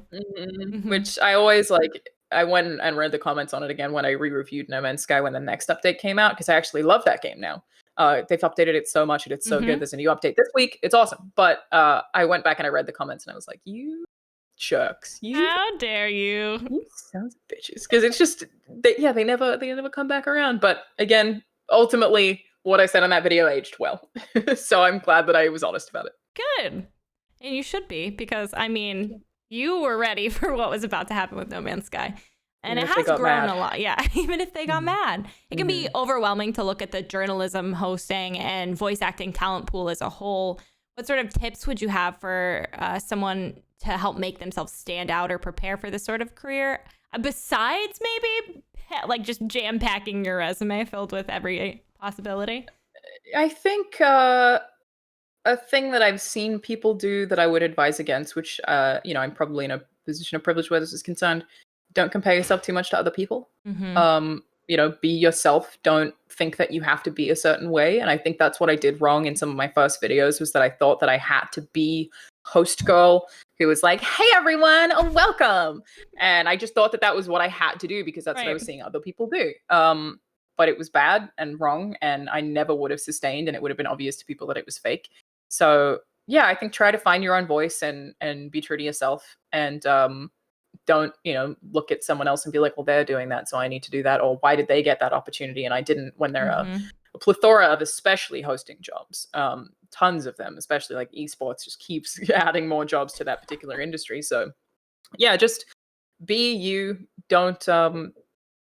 Which I always like. I went and read the comments on it again when I re-reviewed No Man's Sky when the next update came out, because I actually love that game now. They've updated it so much, and it's so good. There's a new update this week. It's awesome. But I went back and I read the comments, and I was like, you jerks. How dare you? You sons of bitches. Because it's just, they never come back around. But again, ultimately, what I said on that video aged well. So I'm glad that I was honest about it. Good. And you should be, because, I mean, you were ready for what was about to happen with No Man's Sky. And Even it if they has got grown mad. a lot. Yeah, even if they got mad. It can be overwhelming to look at the journalism, hosting, and voice acting talent pool as a whole. What sort of tips would you have for someone to help make themselves stand out or prepare for this sort of career? Besides maybe like just jam-packing your resume filled with every possibility? I think a thing that I've seen people do that I would advise against, which I'm probably in a position of privilege where this is concerned, don't compare yourself too much to other people. Be yourself. Don't think that you have to be a certain way. And I think that's what I did wrong in some of my first videos, was that I thought that I had to be host girl who was like, hey everyone, welcome. And I just thought that that was what I had to do because that's what I was seeing other people do. But it was bad and wrong, and I never would have sustained, and it would have been obvious to people that it was fake. So yeah, I think try to find your own voice and be true to yourself, and don't look at someone else and be like, well, they're doing that, so I need to do that, or why did they get that opportunity and I didn't, when there are a plethora of especially hosting jobs, tons of them, especially like esports just keeps adding more jobs to that particular industry. So yeah, just be you. Don't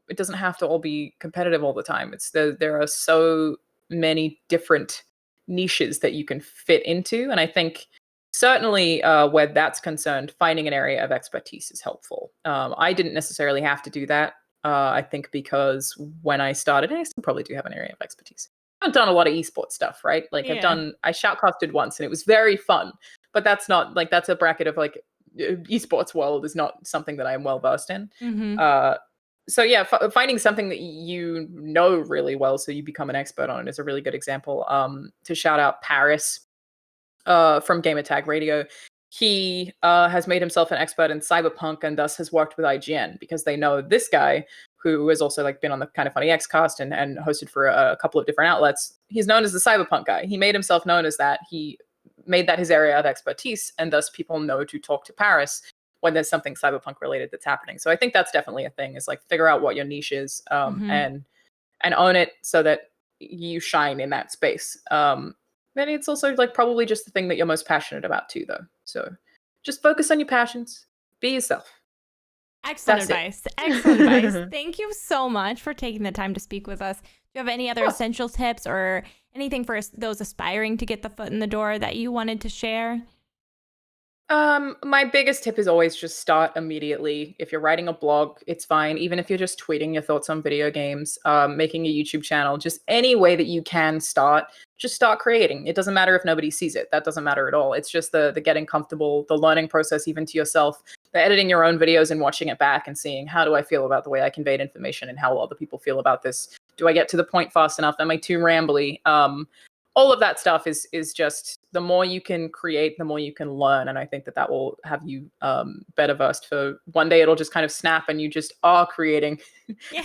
it doesn't have to all be competitive all the time. There are so many different niches that you can fit into, and I think certainly where that's concerned, finding an area of expertise is helpful. I didn't necessarily have to do that. I think because when I started, and I still probably do have an area of expertise. I've done a lot of esports stuff, right? Like I shoutcasted once and it was very fun, but that's not like, that's a bracket of like esports world is not something that I'm well versed in. So yeah, finding something that you know really well so you become an expert on it is a really good example. To shout out Paris from Gamertag Radio. He has made himself an expert in cyberpunk and thus has worked with IGN because they know this guy, who has also like been on the Kind of Funny Xcast and hosted for a couple of different outlets. He's known as the cyberpunk guy. He made himself known as that. He made that his area of expertise, and thus people know to talk to Paris when there's something cyberpunk related that's happening. So I think that's definitely a thing, is like figure out what your niche is and own it so that you shine in that space. Then it's also like probably just the thing that you're most passionate about too, though. So just focus on your passions. Be yourself. Excellent advice. Excellent advice. Thank you so much for taking the time to speak with us. Do you have any other essential tips or anything for those aspiring to get the foot in the door that you wanted to share? My biggest tip is always just start immediately. If you're writing a blog, it's fine. Even if you're just tweeting your thoughts on video games, making a YouTube channel, just any way that you can start, just start creating. It doesn't matter if nobody sees it. That doesn't matter at all. It's just the getting comfortable, the learning process, even to yourself, the editing your own videos and watching it back and seeing, how do I feel about the way I conveyed information and how other people feel about this? Do I get to the point fast enough? Am I too rambly? All of that stuff is just, the more you can create, the more you can learn. And I think that will have you better versed for one day. It'll just kind of snap and you just are creating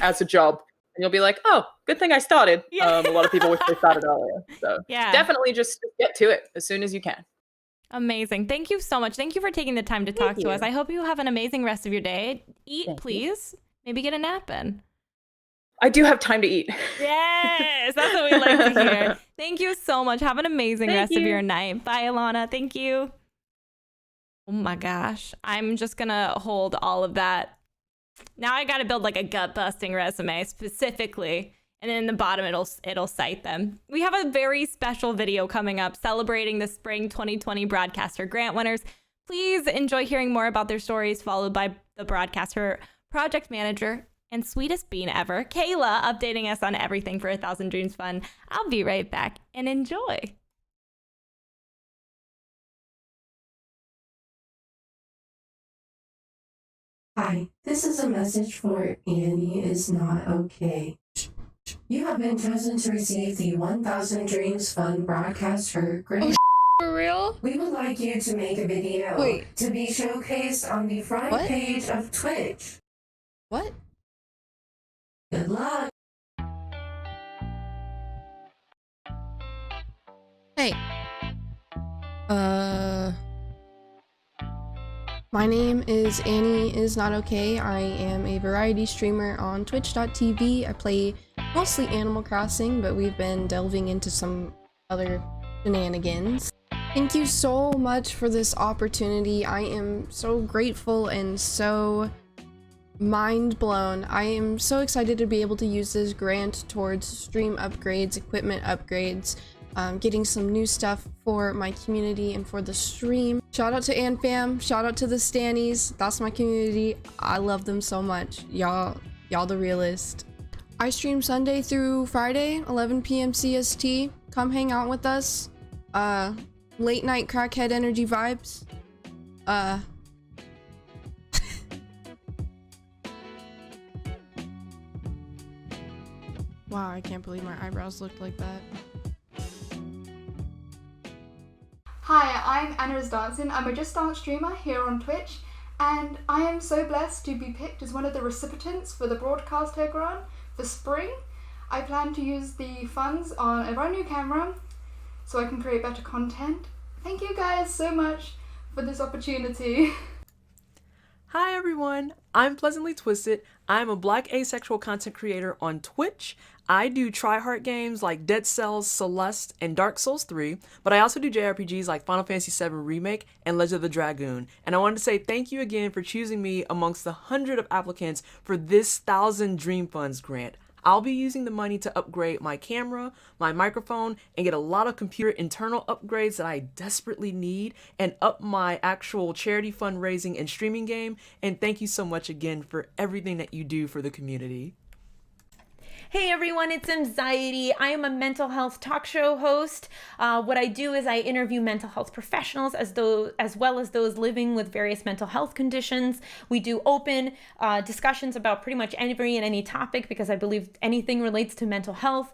as a job. And you'll be like, oh, good thing I started. A lot of people wish they started earlier. So definitely just get to it as soon as you can. Amazing. Thank you so much. Thank you for taking the time to talk to us. I hope you have an amazing rest of your day. Eat, please. Maybe get a nap in. I do have time to eat. Yes, that's what we like to hear. Thank you so much. Have an amazing rest of your night. Bye, Alanah. Thank you. Oh my gosh. I'm just going to hold all of that. Now I got to build like a gut-busting resume specifically. And in the bottom, it'll cite them. We have a very special video coming up celebrating the Spring 2020 Broadcaster Grant winners. Please enjoy hearing more about their stories, followed by the Broadcaster Project Manager and sweetest bean ever, Kayla, updating us on everything for 1,000 Dreams Fun. I'll be right back and enjoy. Hi, this is a message for Annie is not okay. You have been chosen to receive the 1,000 Dreams Fun BroadcastHER Grant. For real? We would like you to make a video to be showcased on the front page of Twitch. What? Good luck. Hey. My name is Annie is not okay. I am a variety streamer on twitch.tv. I play mostly Animal Crossing, but we've been delving into some other shenanigans. Thank you so much for this opportunity. I am so grateful and so mind blown. I am so excited to be able to use this grant towards stream upgrades, equipment upgrades, getting some new stuff for my community and for the stream. Shout out to AnFam, shout out to the Stannies. That's my community. I love them so much. Y'all the realest. I stream Sunday through Friday, 11 p.m. CST. Come hang out with us. Late night crackhead energy vibes. Wow, I can't believe my eyebrows looked like that. Hi, I'm Anna Dancing. I'm a Just Dance streamer here on Twitch, and I am so blessed to be picked as one of the recipients for the BroadcastHER grant for spring. I plan to use the funds on a brand new camera so I can create better content. Thank you guys so much for this opportunity. Hi everyone, I'm Pleasantly Twisted. I'm a Black asexual content creator on Twitch. I do tryhard games like Dead Cells, Celeste, and Dark Souls 3, but I also do JRPGs like Final Fantasy VII Remake and Legend of the Dragoon. And I wanted to say thank you again for choosing me amongst the 100 of applicants for this 1,000 Dream Funds grant. I'll be using the money to upgrade my camera, my microphone, and get a lot of computer internal upgrades that I desperately need, and up my actual charity fundraising and streaming game. And thank you so much again for everything that you do for the community. Hey everyone, it's Anxiety. I am a mental health talk show host. What I do is I interview mental health professionals as well as those living with various mental health conditions. We do open discussions about pretty much every and any topic because I believe anything relates to mental health.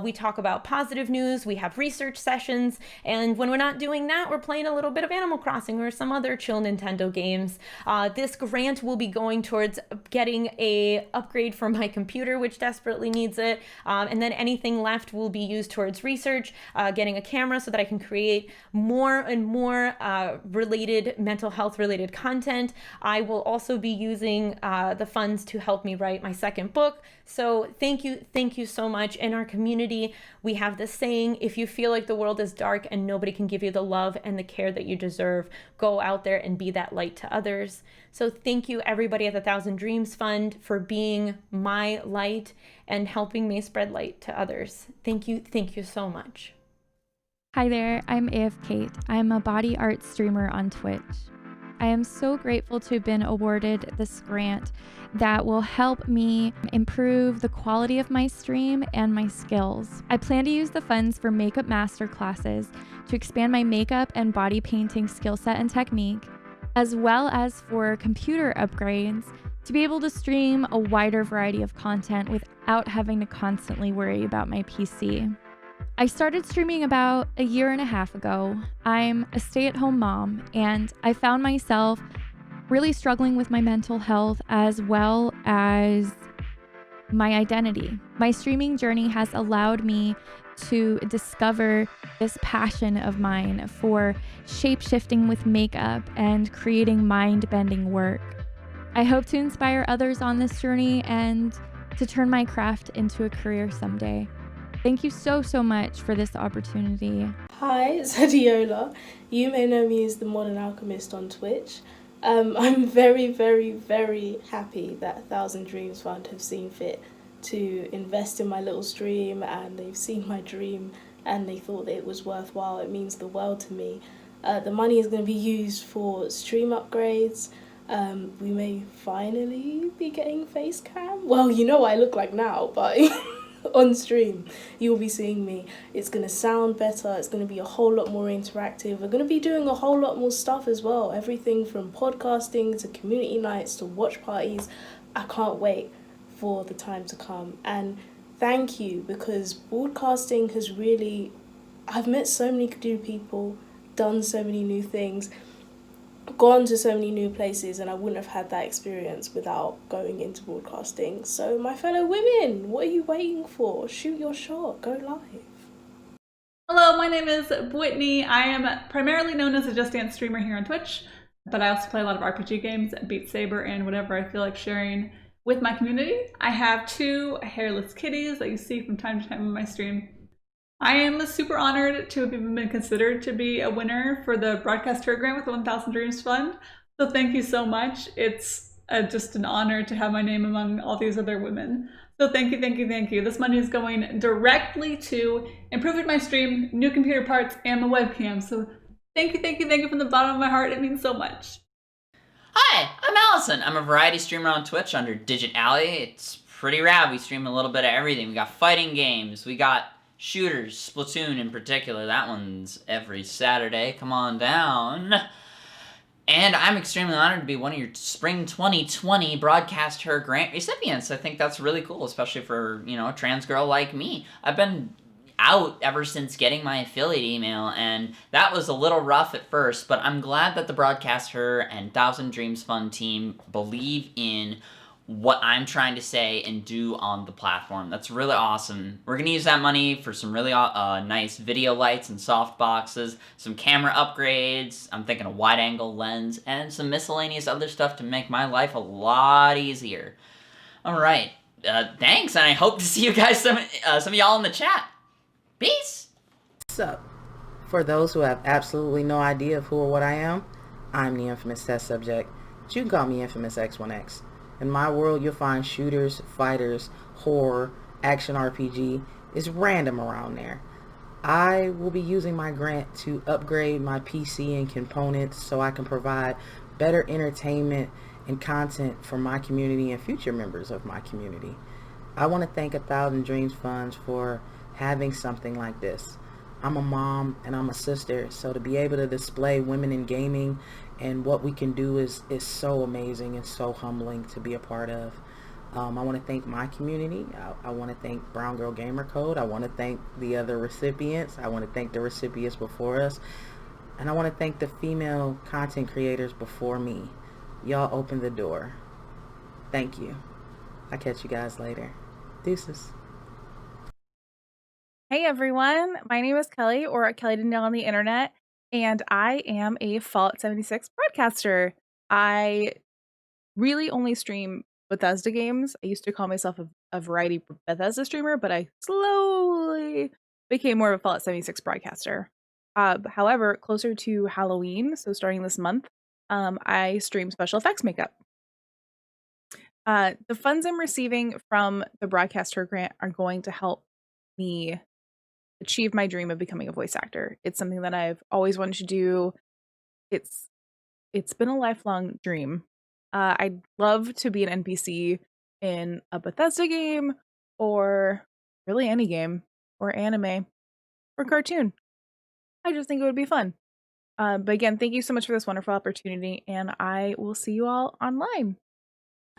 We talk about positive news, we have research sessions, and when we're not doing that, we're playing a little bit of Animal Crossing or some other chill Nintendo games. This grant will be going towards getting a upgrade for my computer, which desperately needs it, and then anything left will be used towards research, getting a camera so that I can create more and more related mental health related content. I will also be using the funds to help me write my second book. So thank you so much. In our community, we have this saying, if you feel like the world is dark and nobody can give you the love and the care that you deserve, go out there and be that light to others. So thank you everybody at the 1,000 Dreams Fund for being my light and helping me spread light to others. Thank you so much. Hi there, I'm AF Kate. I'm a body art streamer on Twitch. I am so grateful to have been awarded this grant that will help me improve the quality of my stream and my skills. I plan to use the funds for makeup master classes to expand my makeup and body painting skill set and technique, as well as for computer upgrades to be able to stream a wider variety of content without having to constantly worry about my PC. I started streaming about a year and a half ago. I'm a stay-at-home mom, and I found myself really struggling with my mental health as well as my identity. My streaming journey has allowed me to discover this passion of mine for shape-shifting with makeup and creating mind-bending work. I hope to inspire others on this journey and to turn my craft into a career someday. Thank you so much for this opportunity. Hi, it's xhellokayla. You may know me as the Modern Alchemist on Twitch. I'm very happy that 1,000 Dreams Fund have seen fit to invest in my little stream, and they've seen my dream and they thought that it was worthwhile. It means the world to me. The money is going to be used for stream upgrades. We may finally be getting face cam. Well, you know what I look like now, but on stream you'll be seeing me. It's going to sound better, it's going to be a whole lot more interactive. We're going to be doing a whole lot more stuff as well, everything from podcasting to community nights to watch parties. I can't wait for the time to come, and thank you, because broadcasting has really, I've met so many new people, done so many new things, gone to so many new places, and I wouldn't have had that experience without going into broadcasting. So my fellow women, what are you waiting for? Shoot your shot, go live. Hello, my name is Whitney. I am primarily known as a Just Dance streamer here on Twitch, but I also play a lot of RPG games, Beat Saber, and whatever I feel like sharing with my community. I have 2 hairless kitties that you see from time to time on my stream. I am super honored to have even been considered to be a winner for the BroadcastHER grant with the 1000 Dreams Fund. So thank you so much. It's just an honor to have my name among all these other women. So thank you, thank you, thank you. This money is going directly to improving my stream, new computer parts, and the webcam. So thank you, thank you, thank you from the bottom of my heart. It means so much. Hi, I'm Allison. I'm a variety streamer on Twitch under Digit Alley. It's pretty rad. We stream a little bit of everything. We got fighting games. We got shooters, Splatoon in particular. That one's every Saturday. Come on down. And I'm extremely honored to be one of your Spring 2020 BroadcastHER grant recipients. I think that's really cool, especially for, you know, a trans girl like me. I've been out ever since getting my affiliate email, and that was a little rough at first, but I'm glad that the BroadcastHER and 1000 Dreams Fund team believe in what I'm trying to say and do on the platform. That's really awesome. We're going to use that money for some really nice video lights and soft boxes, some camera upgrades, I'm thinking a wide angle lens, and some miscellaneous other stuff to make my life a lot easier. Alright, thanks, and I hope to see you guys, some of y'all in the chat. Peace! What's up? For those who have absolutely no idea of who or what I am, I'm the infamous test subject. But you can call me Infamous X1X. In my world, you'll find shooters, fighters, horror, action RPG. It's random around there. I will be using my grant to upgrade my PC and components so I can provide better entertainment and content for my community and future members of my community. I want to thank 1000 Dreams Funds for having something like this. I'm a mom and I'm a sister, so to be able to display women in gaming and what we can do is so amazing and so humbling to be a part of. I want to thank my community. I want to thank Brown Girl Gamer Code. I want to thank the other recipients. I want to thank the recipients before us. And I want to thank the female content creators before me. Y'all opened the door. Thank you. I'll catch you guys later. Deuces. Hey everyone, my name is Kelly, or Kelly Danielle on the internet, and I am a Fallout 76 broadcaster. I really only stream Bethesda games. I used to call myself a variety Bethesda streamer, but I slowly became more of a Fallout 76 broadcaster. However, closer to Halloween, so starting this month, I stream special effects makeup. The funds I'm receiving from the BroadcastHER grant are going to help me achieve my dream of becoming a voice actor. It's something that I've always wanted to do. It's been a lifelong dream. I'd love to be an NPC in a Bethesda game, or really any game, or anime, or cartoon. I just think it would be fun. But again, thank you so much for this wonderful opportunity, and I will see you all online.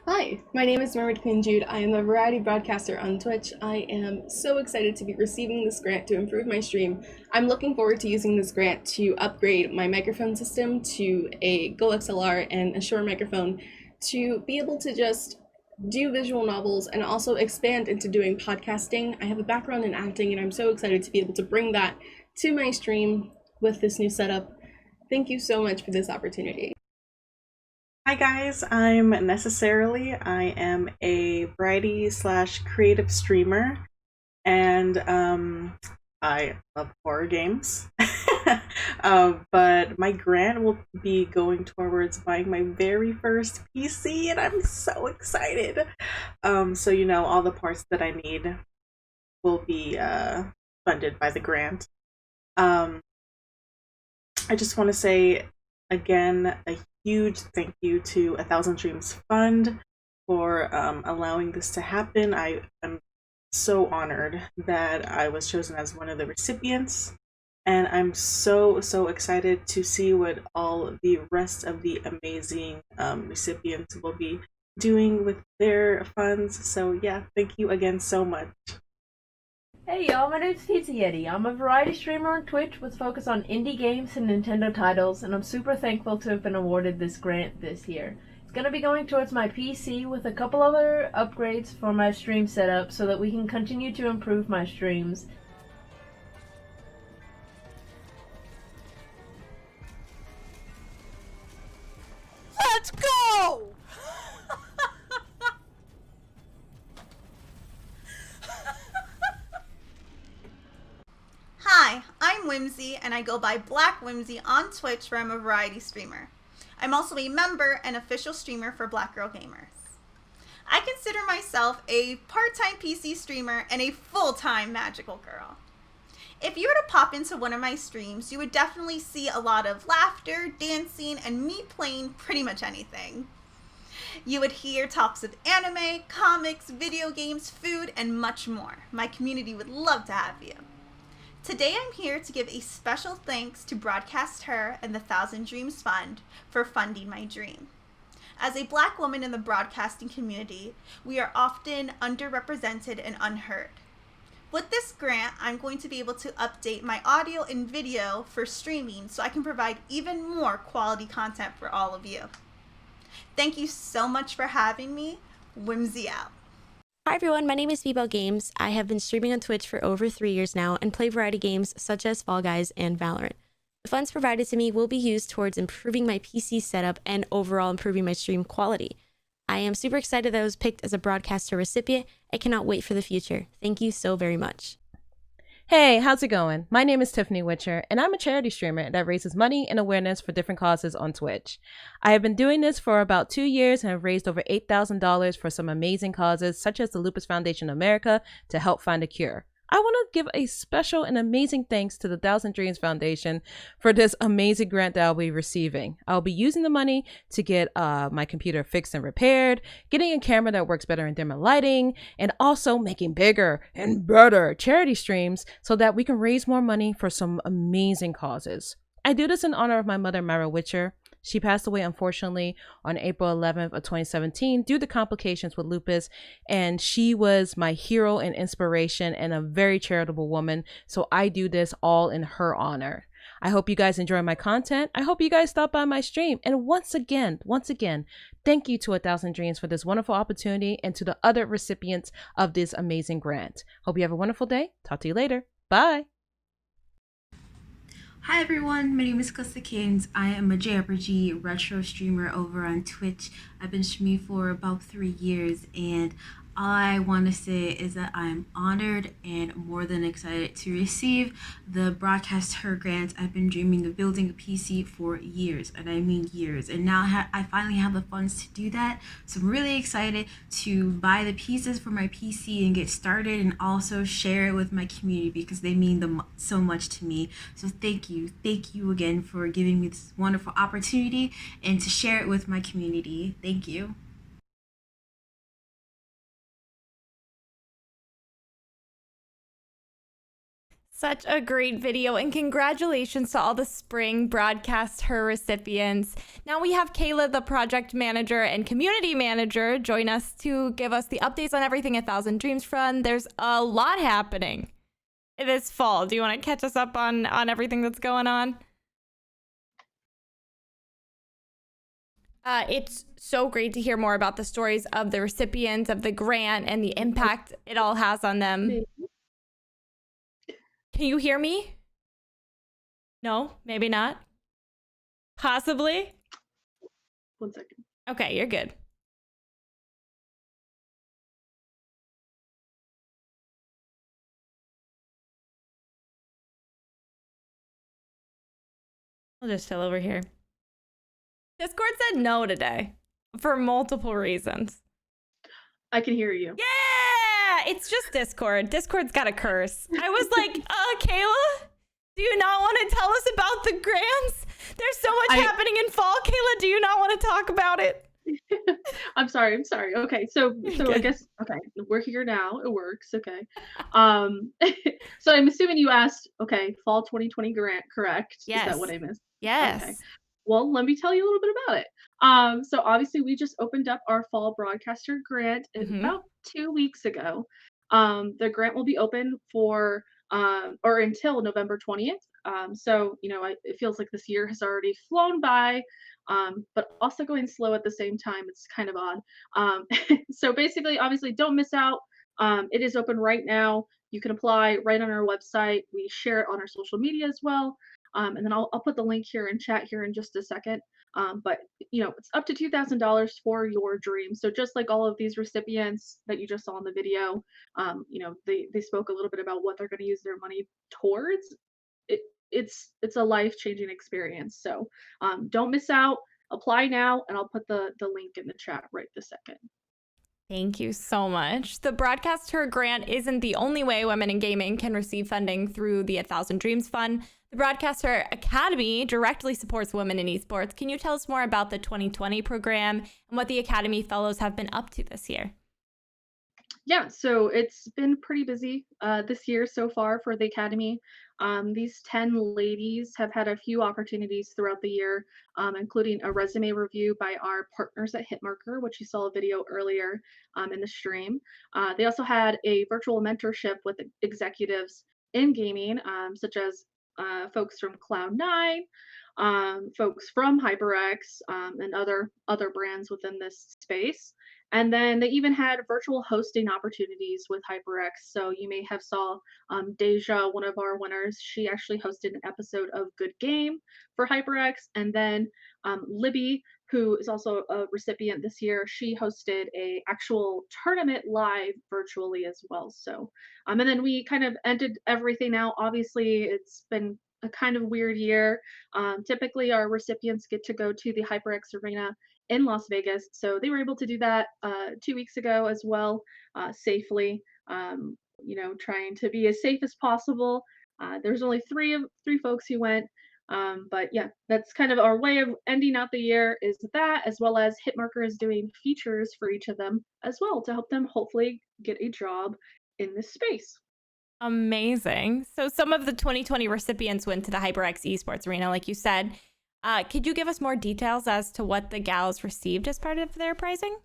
Hi, my name is Mermaid Queen Jude. I am a variety broadcaster on Twitch. I am so excited to be receiving this grant to improve my stream. I'm looking forward to using this grant to upgrade my microphone system to a Go XLR and a Shure microphone to be able to just do visual novels and also expand into doing podcasting. I have a background in acting and I'm so excited to be able to bring that to my stream with this new setup. Thank you so much for this opportunity. Hi guys, I'm Necessarily. I am a variety / creative streamer, and I love horror games. But my grant will be going towards buying my very first PC, and I'm so excited. So you know, all the parts that I need will be funded by the grant. I just want to say again a huge thank you to 1000 Dreams Fund for allowing this to happen. I am so honored that I was chosen as one of the recipients, and I'm so excited to see what all the rest of the amazing recipients will be doing with their funds. So yeah, thank you again so much. Hey y'all, my name's Pizza Yeti. I'm a variety streamer on Twitch with focus on indie games and Nintendo titles, and I'm super thankful to have been awarded this grant this year. It's going to be going towards my PC with a couple other upgrades for my stream setup so that we can continue to improve my streams. Let's go! Whimsy, and I go by Black Whimsy on Twitch, where I'm a variety streamer. I'm also a member and official streamer for Black Girl Gamers. I consider myself a part-time PC streamer and a full-time magical girl. If you were to pop into one of my streams, you would definitely see a lot of laughter, dancing, and me playing pretty much anything. You would hear talks of anime, comics, video games, food, and much more. My community would love to have you. Today I'm here to give a special thanks to BroadcastHER and the Thousand Dreams Fund for funding my dream. As a Black woman in the broadcasting community, we are often underrepresented and unheard. With this grant, I'm going to be able to update my audio and video for streaming so I can provide even more quality content for all of you. Thank you so much for having me. Whimsy out. Hi everyone, my name is BroadcastHER. I have been streaming on Twitch for over 3 years now and play variety games such as Fall Guys and Valorant. The funds provided to me will be used towards improving my PC setup and overall improving my stream quality. I am super excited that I was picked as a BroadcastHER recipient. I cannot wait for the future. Thank you so very much. Hey, how's it going? My name is Tiffany Witcher, and I'm a charity streamer that raises money and awareness for different causes on Twitch. I have been doing this for about 2 years and have raised over $8,000 for some amazing causes, such as the Lupus Foundation America, to help find a cure. I want to give a special and amazing thanks to the Thousand Dreams Foundation for this amazing grant that I'll be receiving. I'll be using the money to get my computer fixed and repaired, getting a camera that works better in dimmer lighting, and also making bigger and better charity streams so that we can raise more money for some amazing causes. I do this in honor of my mother, Mara Witcher. She passed away, unfortunately, on April 11th of 2017 due to complications with lupus, and she was my hero and inspiration and a very charitable woman, so I do this all in her honor. I hope you guys enjoy my content. I hope you guys stop by my stream. And once again, thank you to 1,000 Dreams for this wonderful opportunity and to the other recipients of this amazing grant. Hope you have a wonderful day. Talk to you later. Bye. Hi everyone, my name is LuxieGames. I am a JRPG retro streamer over on Twitch. I've been streaming for about 3 years, and all I want to say is that I'm honored and more than excited to receive the BroadcastHER grant. I've been dreaming of building a PC for years, and I mean years, and now I finally have the funds to do that. So I'm really excited to buy the pieces for my PC and get started, and also share it with my community because they mean so much to me. So thank you again for giving me this wonderful opportunity and to share it with my community. Thank you. Such a great video, and congratulations to all the spring BroadcastHER recipients. Now we have Kayla, the project manager and community manager, join us to give us the updates on everything at Thousand Dreams Fund. There's a lot happening this fall. Do you want to catch us up on everything that's going on? It's so great to hear more about the stories of the recipients of the grant and the impact it all has on them. Can you hear me? No, maybe not. Possibly? 1 second. Okay, you're good. I'll just chill over here. Discord said no today for multiple reasons. I can hear you. Yeah, it's just Discord. Discord's got a curse. I was like, Kayla, do you not want to tell us about the grants? There's so much happening in fall. Kayla, do you not want to talk about it? I'm sorry. Okay, so I guess, okay, we're here now. It works. Okay. So I'm assuming you asked, okay, fall 2020 grant, correct? Yes. Is that what I missed? Yes. Okay. Well, let me tell you a little bit about it. So obviously we just opened up our fall BroadcastHER grant about 2 weeks ago. The grant will be open for or until November 20th. So, it feels like this year has already flown by, but also going slow at the same time. It's kind of odd. So basically, obviously, don't miss out. It is open right now. You can apply right on our website. We share it on our social media as well. And then I'll put the link here in chat here in just a second. But it's up to $2,000 for your dream. So just like all of these recipients that you just saw in the video, they spoke a little bit about what they're going to use their money towards. it's a life-changing experience. So don't miss out. Apply now, and I'll put the link in the chat right this second. Thank you so much. The BroadcastHER grant isn't the only way women in gaming can receive funding through the 1,000 Dreams Fund. The BroadcastHER Academy directly supports women in esports. Can you tell us more about the 2020 program and what the Academy Fellows have been up to this year? Yeah, so it's been pretty busy this year so far for the Academy. These 10 ladies have had a few opportunities throughout the year, including a resume review by our partners at Hitmarker, which you saw a video earlier in the stream. They also had a virtual mentorship with executives in gaming, such as folks from Cloud9, folks from HyperX, and other brands within this space. And then they even had virtual hosting opportunities with HyperX. So you may have saw Deja, one of our winners, she actually hosted an episode of Good Game for HyperX. And then Libby, who is also a recipient this year, she hosted a actual tournament live virtually as well. So, and then we kind of ended everything out. Obviously, it's been a kind of weird year. Typically, our recipients get to go to the HyperX Arena in Las Vegas. So they were able to do that 2 weeks ago as well, safely, trying to be as safe as possible. There's only three folks who went. But yeah, that's kind of our way of ending out the year, is that, as well as Hitmarker is doing features for each of them as well to help them hopefully get a job in this space. Amazing. So some of the 2020 recipients went to the HyperX Esports Arena, like you said. Could you give us more details as to what the gals received as part of their pricing?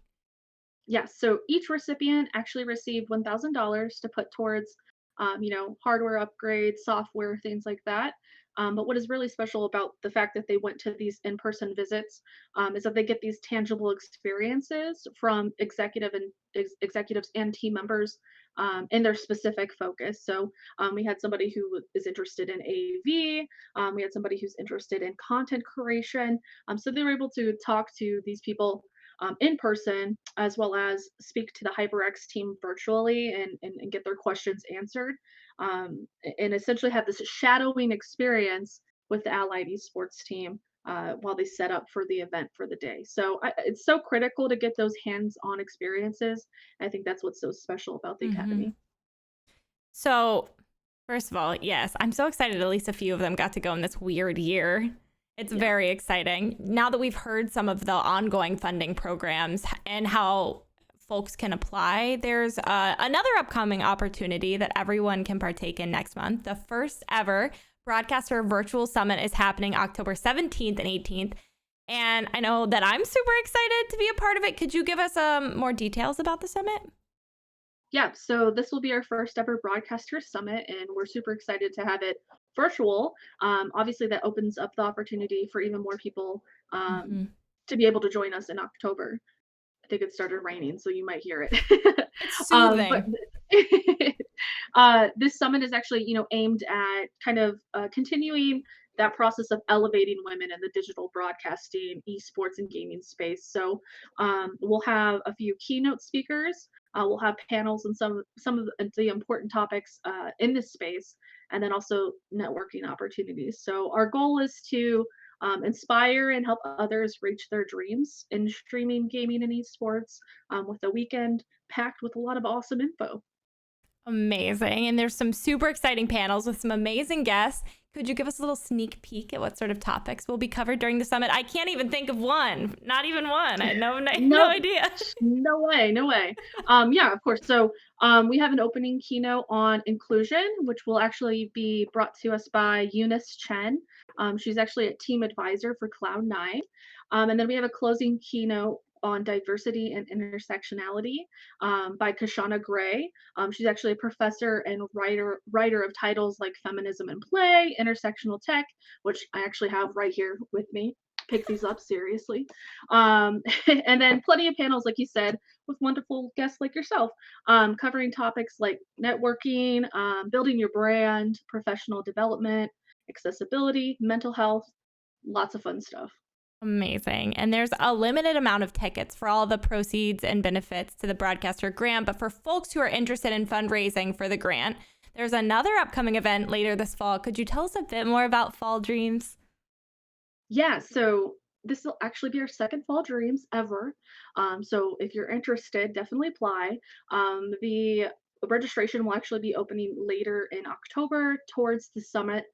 Yes, so each recipient actually received $1,000 to put towards, hardware upgrades, software, things like that. But what is really special about the fact that they went to these in-person visits is that they get these tangible experiences from executives and team members in their specific focus. So we had somebody who is interested in AV. We had somebody who's interested in content creation. So they were able to talk to these people in person, as well as speak to the HyperX team virtually and get their questions answered. And essentially have this shadowing experience with the Allied Esports team while they set up for the event for the day. So it's so critical to get those hands-on experiences. I think that's what's so special about the Academy. So, first of all, yes, I'm so excited at least a few of them got to go in this weird year. It's very exciting. Now that we've heard some of the ongoing funding programs and how folks can apply, there's another upcoming opportunity that everyone can partake in next month. The first ever BroadcastHER Virtual Summit is happening October 17th and 18th. And I know that I'm super excited to be a part of it. Could you give us more details about the summit? Yeah, so this will be our first ever BroadcastHER Summit, and we're super excited to have it virtual. Obviously, that opens up the opportunity for even more people to be able to join us in October. I think it started raining, so you might hear it. It's soothing. This summit is actually, aimed at kind of continuing that process of elevating women in the digital broadcasting, esports, and gaming space. So we'll have a few keynote speakers. We'll have panels and some of the important topics in this space, and then also networking opportunities. So our goal is to inspire and help others reach their dreams in streaming, gaming, and esports with a weekend packed with a lot of awesome info. Amazing. And there's some super exciting panels with some amazing guests. Could you give us a little sneak peek at what sort of topics will be covered during the summit? I can't even think of one. Not even one. I had no idea. No way. Yeah, of course. So we have an opening keynote on inclusion, which will actually be brought to us by Eunice Chen. She's actually a team advisor for Cloud9. And then we have a closing keynote on diversity and intersectionality by Kashana Gray. She's actually a professor and writer of titles like Feminism in Play, Intersectional Tech, which I actually have right here with me. Pick these up seriously. And then plenty of panels, like you said, with wonderful guests like yourself, covering topics like networking, building your brand, professional development, accessibility, mental health, lots of fun stuff. Amazing. And there's a limited amount of tickets for all the proceeds and benefits to the BroadcastHER grant. But for folks who are interested in fundraising for the grant, there's another upcoming event later this fall. Could you tell us a bit more about Fall Dreams? Yeah, so this will actually be our second Fall Dreams ever. So if you're interested, definitely apply. The registration will actually be opening later in October towards the summit.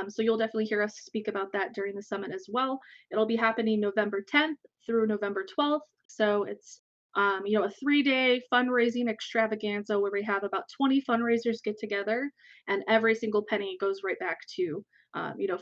So you'll definitely hear us speak about that during the summit as well. It'll be happening November 10th through November 12th. So it's a 3-day fundraising extravaganza where we have about 20 fundraisers get together, and every single penny goes right back to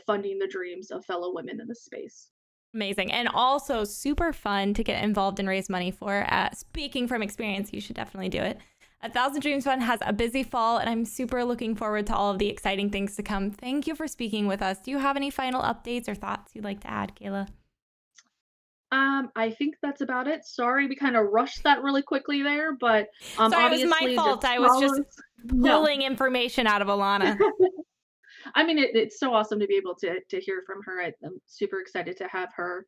funding the dreams of fellow women in this space. Amazing. And also super fun to get involved and raise money for. Speaking from experience, you should definitely do it. 1,000 Dreams Fund has a busy fall, and I'm super looking forward to all of the exciting things to come. Thank you for speaking with us. Do you have any final updates or thoughts you'd like to add, Kayla? I think that's about it. Sorry, we kind of rushed that really quickly there, but Sorry, obviously it was my fault. I was just pulling information out of Alanah. I mean, it's so awesome to be able to hear from her. I'm super excited to have her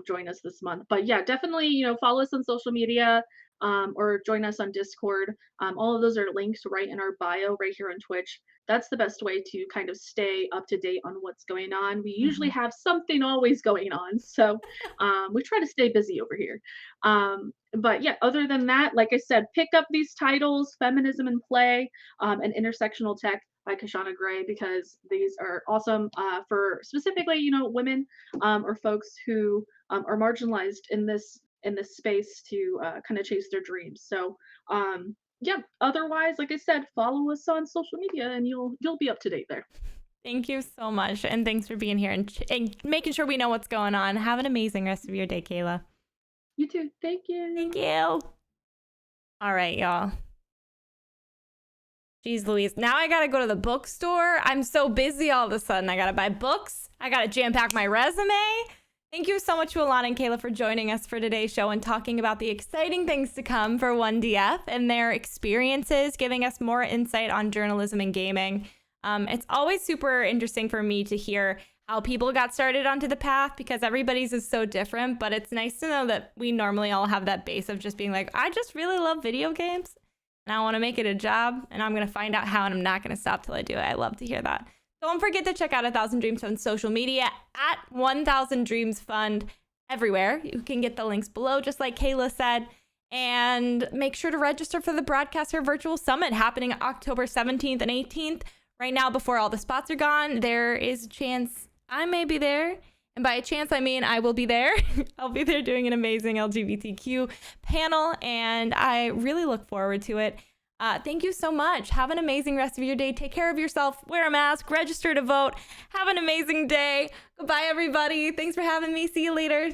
join us this month. But yeah, definitely, follow us on social media or join us on Discord. All of those are linked right in our bio right here on Twitch. That's the best way to kind of stay up to date on what's going on. We usually have something always going on. So we try to stay busy over here. But yeah, other than that, like I said, pick up these titles, Feminism in Play and Intersectional Tech by Kashana Gray, because these are awesome for specifically, women or folks who are marginalized in this space to kind of chase their dreams. So yeah, otherwise, like I said, follow us on social media and you'll be up to date there. Thank you so much. And thanks for being here and making sure we know what's going on. Have an amazing rest of your day, Kayla. You too. Thank you. Thank you. All right, y'all. Jeez Louise. Now I gotta go to the bookstore. I'm so busy all of a sudden. I gotta buy books. I gotta jam pack my resume. Thank you so much to Alanah and Kayla for joining us for today's show and talking about the exciting things to come for 1DF and their experiences, giving us more insight on journalism and gaming. It's always super interesting for me to hear how people got started onto the path, because everybody's is so different, but it's nice to know that we normally all have that base of just being like, I just really love video games and I want to make it a job and I'm going to find out how and I'm not going to stop till I do it. I love to hear that. Don't forget to check out 1,000 Dreams on social media at 1,000 Dreams Fund everywhere. You can get the links below, just like Kayla said. And make sure to register for the BroadcastHER Virtual Summit happening October 17th and 18th. Right now, before all the spots are gone, there is a chance I may be there. And by a chance, I mean I will be there. I'll be there doing an amazing LGBTQ panel, and I really look forward to it. Thank you so much. Have an amazing rest of your day. Take care of yourself. Wear a mask. Register to vote. Have an amazing day. Goodbye, everybody. Thanks for having me. See you later.